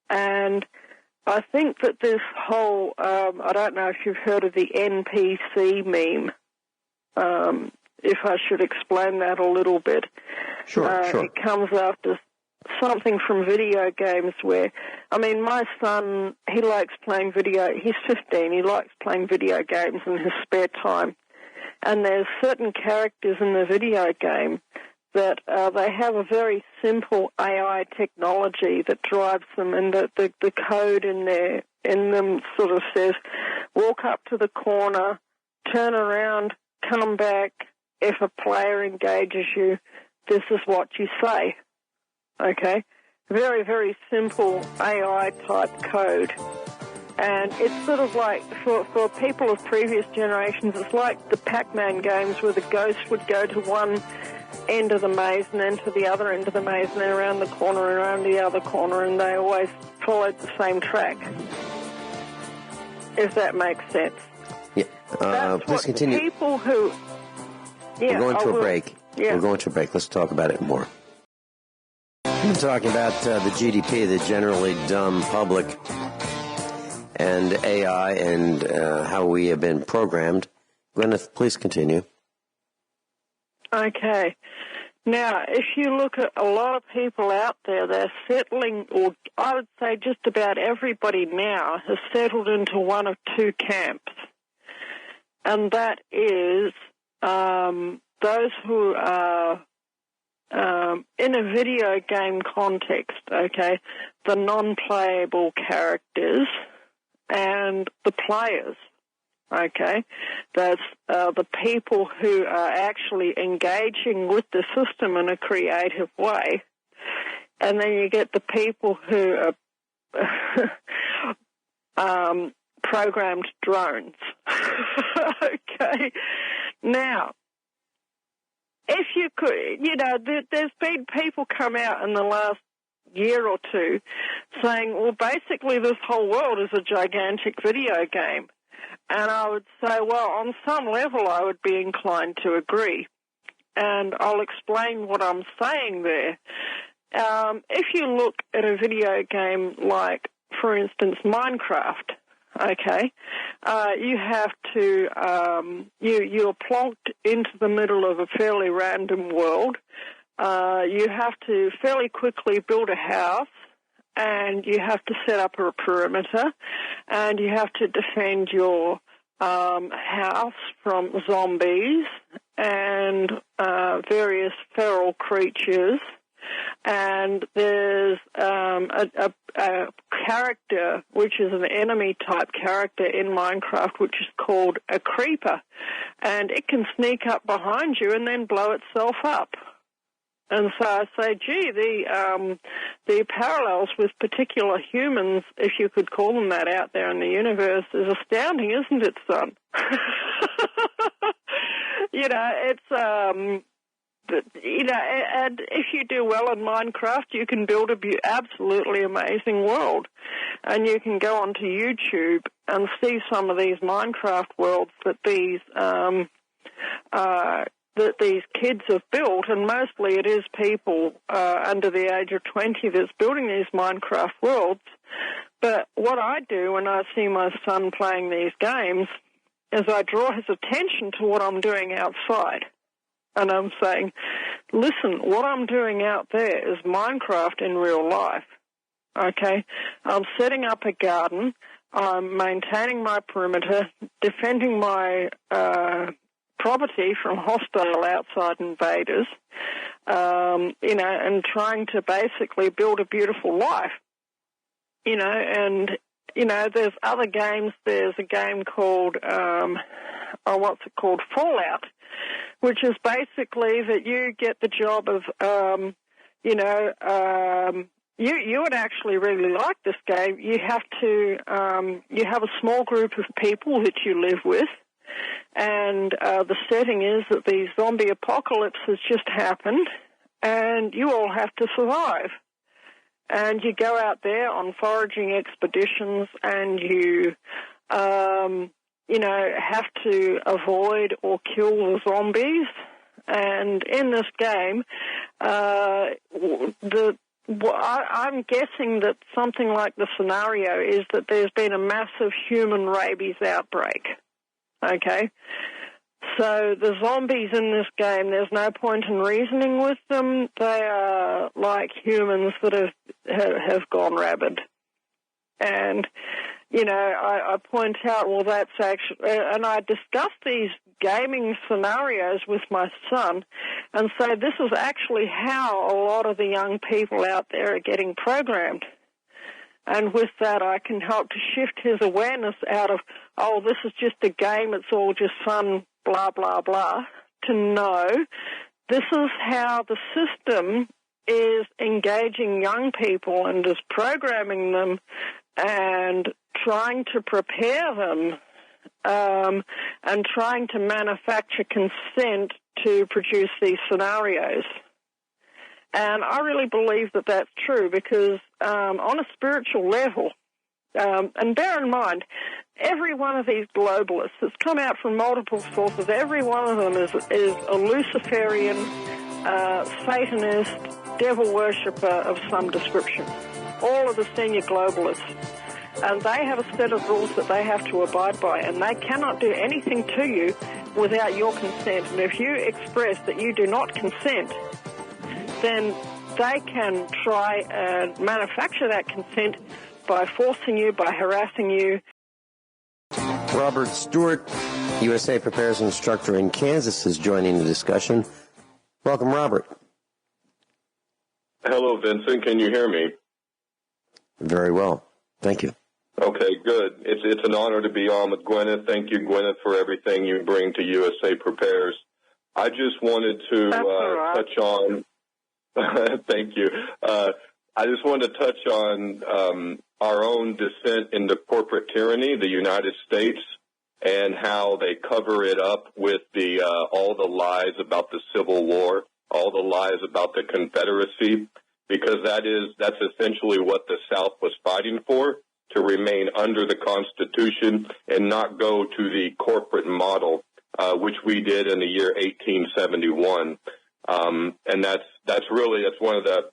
And I think that this whole, I don't know if you've heard of the NPC meme, if I should explain that a little bit. Sure. It comes after something from video games where, my son, he likes playing he's 15, he likes playing video games in his spare time. And there's certain characters in the video game that they have a very simple AI technology that drives them, and the code in them sort of says, walk up to the corner, turn around, come back. If a player engages you, this is what you say. Okay? Very, very simple AI-type code. And it's sort of like, for people of previous generations, it's like the Pac-Man games where the ghost would go to one end of the maze and then to the other end of the maze and then around the corner and around the other corner, and they always followed the same track, if that makes sense. Yeah. Please continue. People who... Yeah, we're going to a break. Yeah. We're going to a break. Let's talk about it more. We've been talking about the GDP, the generally dumb public, and AI, and how we have been programmed. Guineith, please continue. Okay. Now, if you look at a lot of people out there, they're settling, or I would say just about everybody now has settled into one of two camps. And that is those who are in a video game context, okay, the non-playable characters and the players, okay. That's the people who are actually engaging with the system in a creative way. And then you get the people who are programmed drones. Okay. Now, if you could, there's been people come out in the last year or two saying, well, basically this whole world is a gigantic video game. And I would say, well, on some level I would be inclined to agree. And I'll explain what I'm saying there. If you look at a video game like, for instance, Minecraft, okay, you have to, you're plonked into the middle of a fairly random world. You have to fairly quickly build a house, and you have to set up a perimeter, and you have to defend your house from zombies, and various feral creatures. And there's a character, which is an enemy-type character in Minecraft, which is called a creeper. And it can sneak up behind you and then blow itself up. And so I say, gee, the parallels with particular humans, if you could call them that, out there in the universe is astounding, isn't it, son? It's... and if you do well in Minecraft, you can build a absolutely amazing world. And you can go onto YouTube and see some of these Minecraft worlds that these kids have built, and mostly it is people under the age of 20 that's building these Minecraft worlds. But what I do when I see my son playing these games is I draw his attention to what I'm doing outside. And I'm saying, listen, what I'm doing out there is Minecraft in real life, okay? I'm setting up a garden. I'm maintaining my perimeter, defending my property from hostile outside invaders, and trying to basically build a beautiful life, and, there's other games. There's a game called, Fallout, which is basically that you get the job of, you would actually really like this game. You have to, you have a small group of people that you live with, and the setting is that the zombie apocalypse has just happened, and you all have to survive. And you go out there on foraging expeditions, and you, have to avoid or kill the zombies. And in this game, I'm guessing that something like the scenario is that there's been a massive human rabies outbreak. Okay? So the zombies in this game, there's no point in reasoning with them. They are like humans that have gone rabid. And, I point out, well, that's actually, and I discuss these gaming scenarios with my son and say this is actually how a lot of the young people out there are getting programmed. And with that, I can help to shift his awareness out of, oh, this is just a game, it's all just fun, blah, blah, blah, to know this is how the system is engaging young people and is programming them and trying to prepare them and trying to manufacture consent to produce these scenarios. And I really believe that that's true because on a spiritual level, and bear in mind, every one of these globalists that's come out from multiple sources, every one of them is a Luciferian, Satanist, devil worshipper of some description. All of the senior globalists. And they have a set of rules that they have to abide by, and they cannot do anything to you without your consent. And if you express that you do not consent, then they can try and manufacture that consent by forcing you, by harassing you. Robert Stewart, USA Prepares instructor in Kansas, is joining the discussion. Welcome, Robert. Hello, Vincent. Can you hear me? Very well. Thank you. Okay, good. It's an honor to be on with Guineith. Thank you, Guineith, for everything you bring to USA Prepares. I just wanted to touch on... Thank you. I just wanted to touch on our own descent into corporate tyranny, the United States, and how they cover it up with the all the lies about the Civil War, all the lies about the Confederacy, because that's essentially what the South was fighting for, to remain under the Constitution and not go to the corporate model, which we did in the year 1871. And that's one of the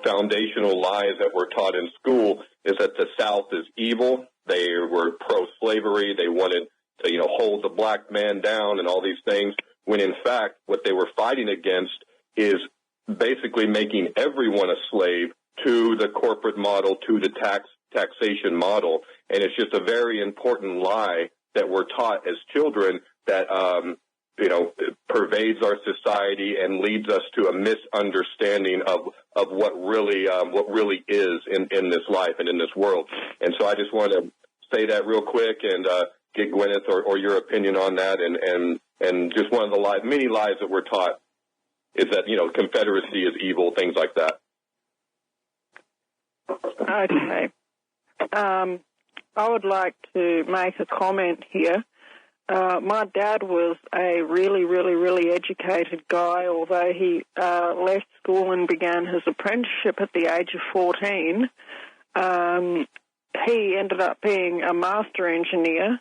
foundational lies that we're taught in school, is that the South is evil. They were pro-slavery. They wanted to, hold the black man down and all these things, when in fact what they were fighting against is basically making everyone a slave to the corporate model, to the taxation model. And it's just a very important lie that we're taught as children, that pervades our society and leads us to a misunderstanding of what really is in this life and in this world. And so I just want to say that real quick and get Guineith or your opinion on that. And just one of the many lies that we're taught is that, Confederacy is evil, things like that. Okay. I would like to make a comment here. My dad was a really, really, really educated guy, although he left school and began his apprenticeship at the age of 14. He ended up being a master engineer,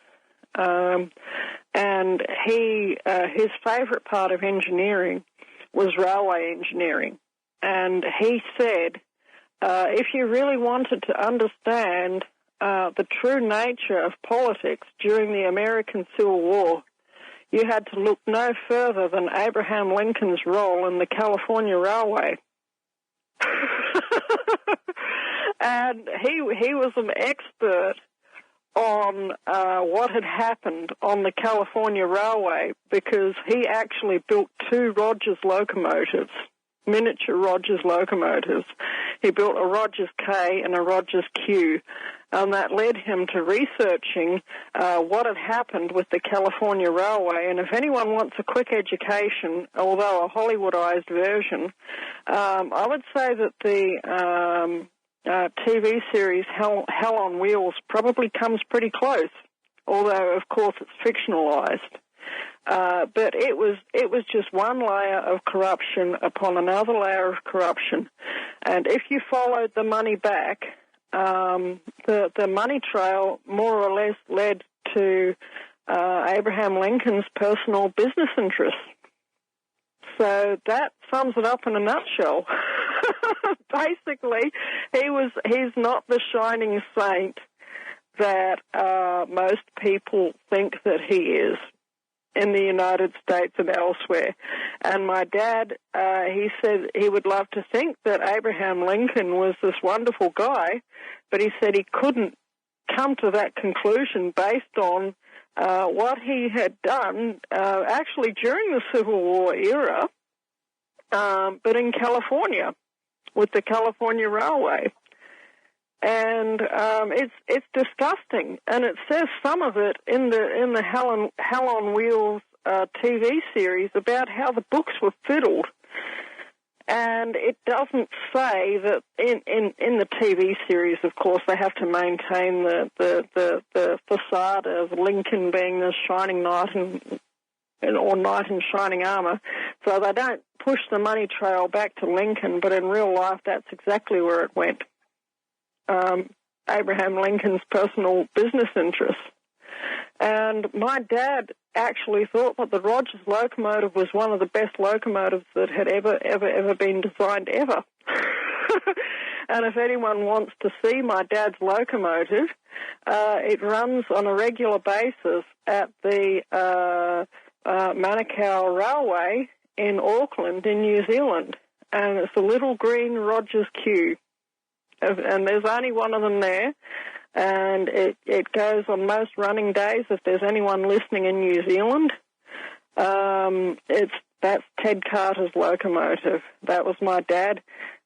and his favourite part of engineering was railway engineering. And he said, if you really wanted to understand the true nature of politics during the American Civil War, you had to look no further than Abraham Lincoln's role in the California Railway. And he was an expert on what had happened on the California Railway because he actually built 2 Rogers locomotives, miniature Rogers locomotives. He built a Rogers K and a Rogers Q, and that led him to researching what had happened with the California Railway. And if anyone wants a quick education, although a Hollywoodized version, I would say that the TV series Hell on Wheels probably comes pretty close, although, of course, it's fictionalized. But it was just one layer of corruption upon another layer of corruption. And if you followed the money back, the money trail more or less led to Abraham Lincoln's personal business interests. So that sums it up in a nutshell. Basically, he's not the shining saint that most people think that he is in the United States and elsewhere. And my dad, he said he would love to think that Abraham Lincoln was this wonderful guy, but he said he couldn't come to that conclusion based on what he had done actually during the Civil War era, but in California with the California Railway. And it's disgusting, and it says some of it in the Hell on Wheels TV series about how the books were fiddled. And it doesn't say that in the TV series, of course, they have to maintain the facade of Lincoln being this shining knight or knight in shining armor. So they don't push the money trail back to Lincoln, but in real life, that's exactly where it went. Abraham Lincoln's personal business interests. And my dad actually thought that the Rogers locomotive was one of the best locomotives that had ever been designed ever. And if anyone wants to see my dad's locomotive, it runs on a regular basis at the Manukau Railway in Auckland in New Zealand. And it's a little green Rogers Q. And there's only one of them there, and it goes on most running days. If there's anyone listening in New Zealand, that's Ted Carter's locomotive. That was my dad,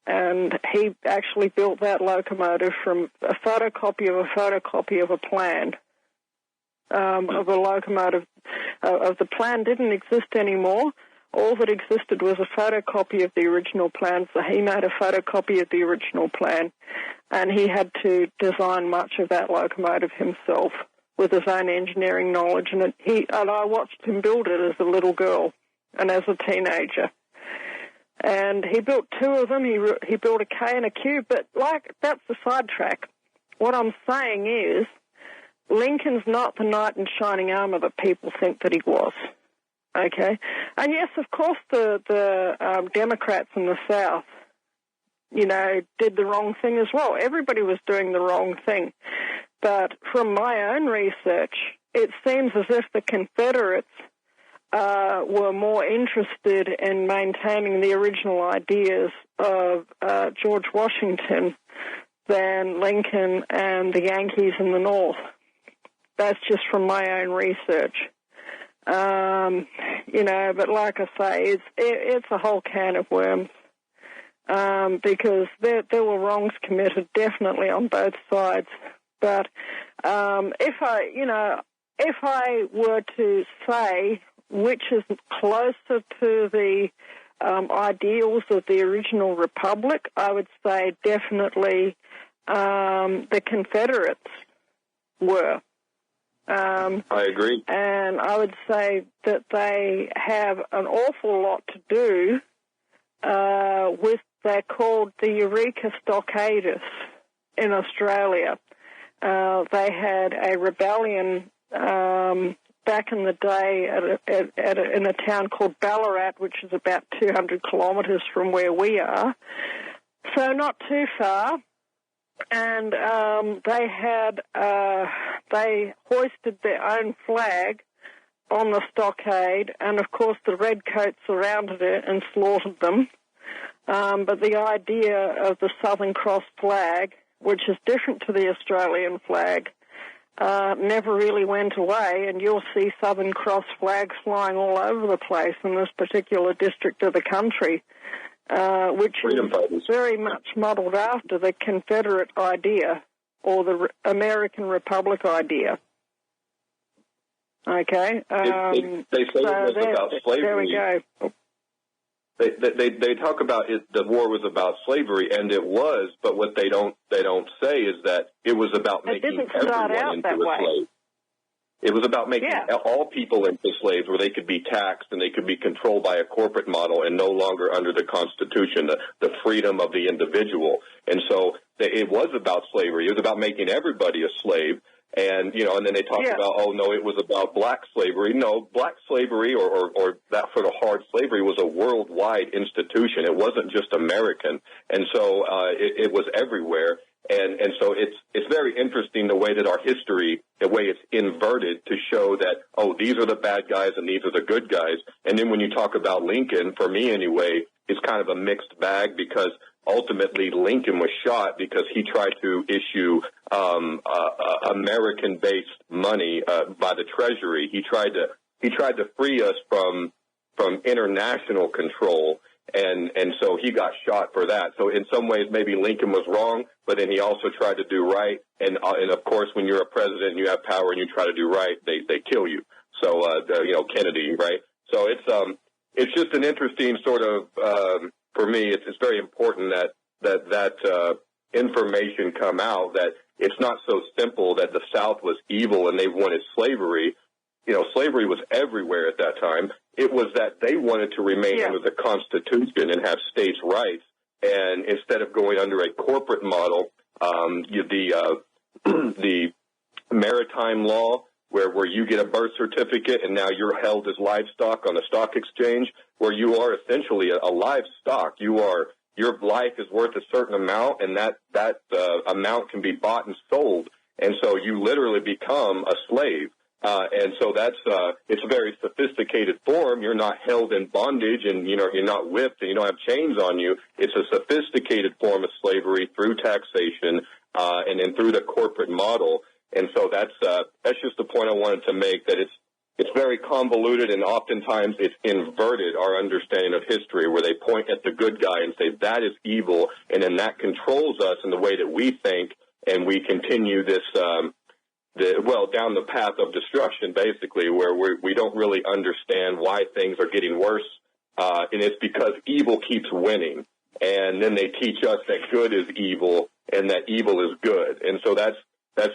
and he actually built that locomotive from a photocopy of a plan of a locomotive. Of the plan didn't exist anymore. All that existed was a photocopy of the original plan, so he made a photocopy of the original plan, and he had to design much of that locomotive himself with his own engineering knowledge, and I watched him build it as a little girl and as a teenager. And he built 2 of them. He built a K and a Q, but that's the sidetrack. What I'm saying is Lincoln's not the knight in shining armor that people think that he was. Okay, and yes, of course, the Democrats in the South, did the wrong thing as well. Everybody was doing the wrong thing. But from my own research, it seems as if the Confederates were more interested in maintaining the original ideas of George Washington than Lincoln and the Yankees in the North. That's just from my own research. But like I say, it's a whole can of worms, because there were wrongs committed definitely on both sides. But if I were to say which is closer to the ideals of the original republic, I would say definitely the Confederates were. I agree. And I would say that they have an awful lot to do with, they're called the Eureka Stockadists in Australia. They had a rebellion back in the day in a town called Ballarat, which is about 200 kilometres from where we are, so not too far. And they hoisted their own flag on the stockade, and of course the redcoats surrounded it and slaughtered them. But the idea of the Southern Cross flag, which is different to the Australian flag, never really went away, and you'll see Southern Cross flags flying all over the place in this particular district of the country, which is very much modelled after the Confederate idea or the American Republic idea. Okay? They say it was about slavery. There we go. They talk about it. The war was about slavery, and it was. But what they don't say is that it was about making everyone into a slave. It was about making all people into slaves, where they could be taxed and they could be controlled by a corporate model and no longer under the Constitution, the freedom of the individual. And so it was about slavery. It was about making everybody a slave. And, and then they talk about, oh, no, it was about black slavery. No, black slavery or that sort of hard slavery was a worldwide institution. It wasn't just American. And so it was everywhere. And so it's very interesting the way that our history, the way it's inverted to show that, oh, these are the bad guys and these are the good guys. And then when you talk about Lincoln, for me anyway, it's kind of a mixed bag, because ultimately Lincoln was shot because he tried to issue American-based money by the Treasury. He tried to free us from international control. And so he got shot for that. So in some ways, maybe Lincoln was wrong, but then he also tried to do right. And of course, when you're a president and you have power and you try to do right, they kill you. So, Kennedy, right? So it's just an interesting sort of, for me, it's very important that information come out, that it's not so simple that the South was evil and they wanted slavery. Slavery was everywhere at that time. It was that they wanted to remain under the Constitution and have states' rights. And instead of going under a corporate model, the maritime law, where you get a birth certificate and now you're held as livestock on the stock exchange, where you are essentially a livestock. Your life is worth a certain amount, and that amount can be bought and sold. And so you literally become a slave. And so it's a very sophisticated form. You're not held in bondage, and you're not whipped, and you don't have chains on you. It's a sophisticated form of slavery through taxation, and then through the corporate model. And so that's just the point I wanted to make, that it's very convoluted, and oftentimes it's inverted our understanding of history, where they point at the good guy and say that is evil, and then that controls us in the way that we think, and we continue this down the path of destruction, basically, where we don't really understand why things are getting worse, and it's because evil keeps winning. And then they teach us that good is evil and that evil is good. And so that's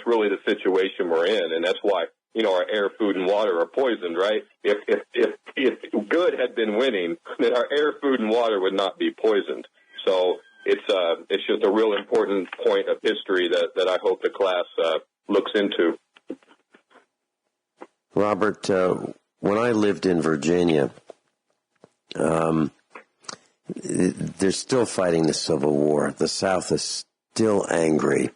really the situation we're in, and that's why our air, food, and water are poisoned, right? If good had been winning, then our air, food, and water would not be poisoned. So it's just a real important point of history that I hope the class looks into. Robert, when I lived in Virginia, they're still fighting the Civil War. The South is still angry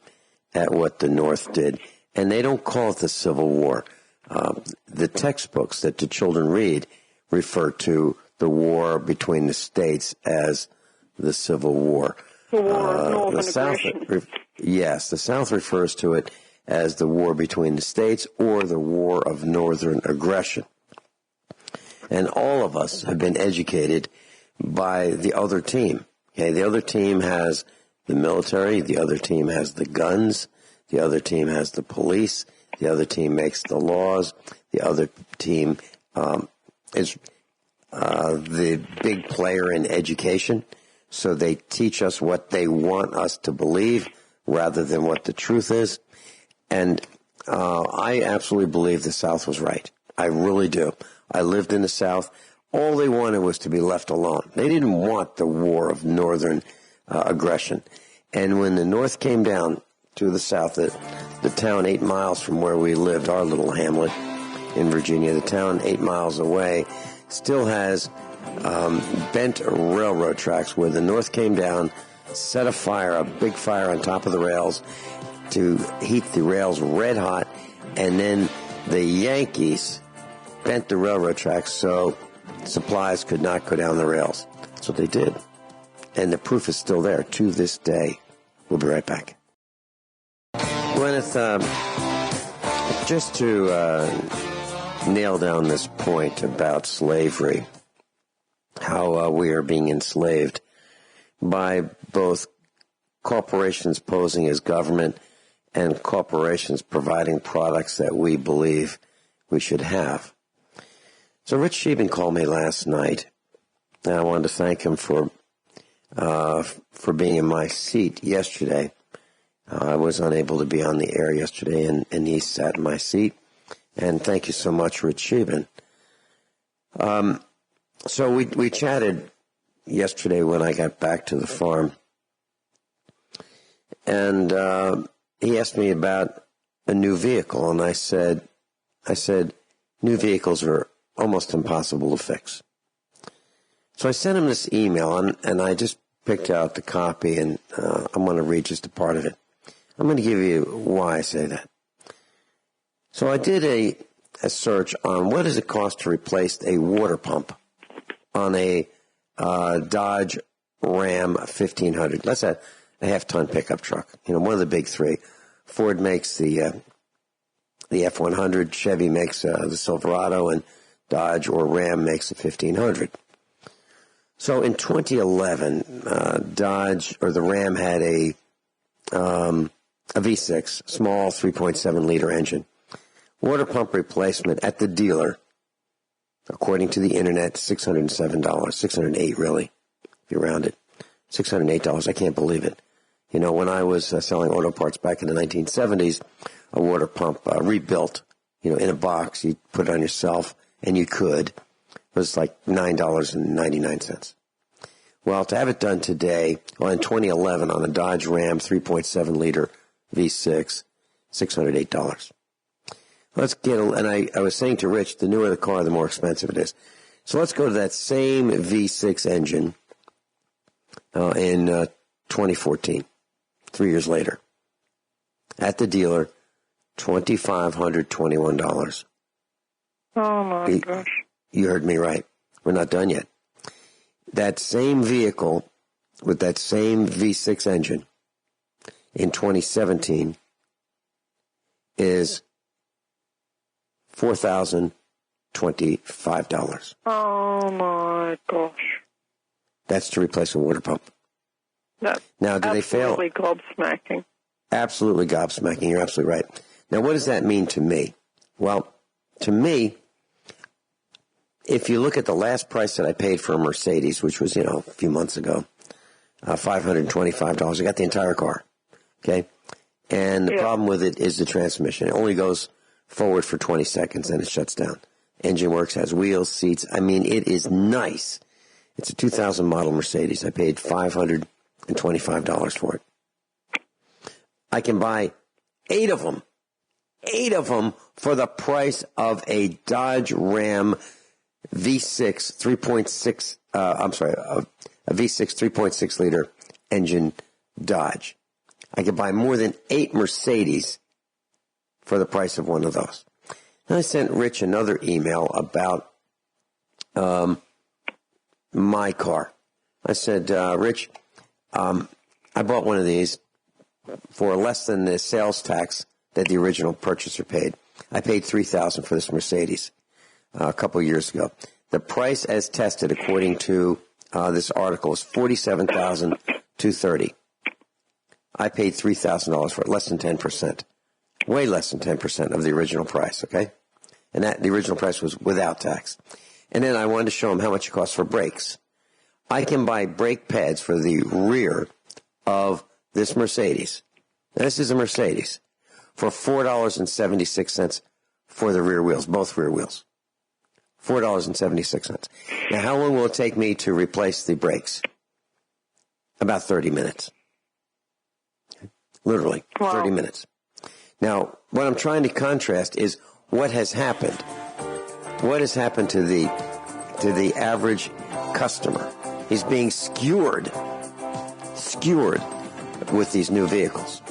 at what the North did, and they don't call it the Civil War. The textbooks that the children read refer to the war between the states as the Civil War. The War of Northern Aggression. Yes, the South refers to it as the war between the states or the war of northern aggression. And all of us have been educated by the other team. Okay, the other team has the military, the other team has the guns, the other team has the police, the other team makes the laws, the other team is the big player in education. So they teach us what they want us to believe rather than what the truth is. And I absolutely believe the South was right. I really do. I lived in the South. All they wanted was to be left alone. They didn't want the war of northern aggression. And when the North came down to the South, the town 8 miles from where we lived, our little hamlet in Virginia, the town 8 miles away, still has bent railroad tracks where the North came down, set a fire, a big fire on top of the rails to heat the rails red hot, and then the Yankees bent the railroad tracks so supplies could not go down the rails. That's what they did. And the proof is still there to this day. We'll be right back. Guineith, just to nail down this point about slavery, how we are being enslaved by both corporations posing as government and corporations providing products that we believe we should have. So Rich Shealy called me last night, and I wanted to thank him for being in my seat yesterday. I was unable to be on the air yesterday, and he sat in my seat. And thank you so much, Rich Shealy. So we chatted yesterday when I got back to the farm, and he asked me about a new vehicle, and I said, new vehicles are almost impossible to fix. So I sent him this email, and I just picked out the copy, and I'm going to read just a part of it. I'm going to give you why I say that. So I did a search on what does it cost to replace a water pump on a Dodge Ram 1500. That's a half-ton pickup truck. One of the big three. Ford makes the F-100, Chevy makes the Silverado, and Dodge or Ram makes the 1500. So in 2011, Dodge or the Ram had a V6, small 3.7 liter engine. Water pump replacement at the dealer, according to the internet, $607, $608 really, if you round it, $608. I can't believe it. When I was selling auto parts back in the 1970s, a water pump rebuilt, in a box, you put it on yourself, and you could. It was like $9.99. Well, to have it done today, in 2011, on a Dodge Ram 3.7 liter V6, $608. Let's get, and I was saying to Rich, the newer the car, the more expensive it is. So let's go to that same V6 engine in 2014, 3 years later. At the dealer, $2,521. Oh, my gosh. You heard me right. We're not done yet. That same vehicle with that same V6 engine in 2017 is $4,025. Oh, my gosh. That's to replace a water pump. That's now, do they fail? Absolutely gobsmacking. Absolutely gobsmacking. You're absolutely right. Now, what does that mean to me? Well, to me, if you look at the last price that I paid for a Mercedes, which was, a few months ago, $525, I got the entire car. Okay? And the problem with it is the transmission. It only goes forward for 20 seconds, and it shuts down. Engine works, has wheels, seats. I mean, it is nice. It's a 2000 model Mercedes. I paid $525 for it. I can buy 8 of them for the price of a Dodge Ram V6 3.6, a V6 3.6 liter engine Dodge. I could buy more than 8 Mercedes for the price of one of those. And I sent Rich another email about my car. I said, Rich, I bought one of these for less than the sales tax that the original purchaser paid. I paid $3,000 for this Mercedes a couple of years ago. The price as tested, according to this article, is $47,230. I paid $3,000 for it, less than 10%. Way less than 10% of the original price, okay? And the original price was without tax. And then I wanted to show them how much it costs for brakes. I can buy brake pads for the rear of this Mercedes. Now, this is a Mercedes for $4.76 for the rear wheels, both rear wheels. $4.76. Now, how long will it take me to replace the brakes? About 30 minutes. Literally, 30 minutes. Now, what I'm trying to contrast is what has happened. What has happened to the average customer? He's being skewered with these new vehicles.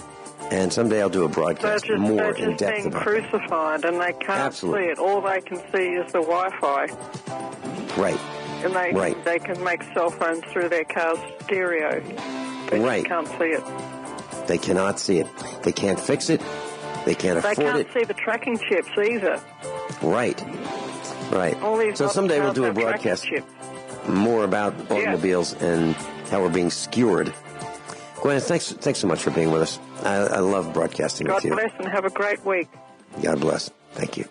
And someday I'll do a broadcast more in depth about it. They're just being crucified, and they can't see it. All they can see is the Wi-Fi. Right. And they can make cell phones through their car's stereo. They just can't see it. They cannot see it. They can't fix it. They can't afford it. They can't see the tracking chips either. Right. So someday we'll do a broadcast more about automobiles and how we're being skewered. Guineith, thanks so much for being with us. I love broadcasting with you. God bless and have a great week. God bless. Thank you.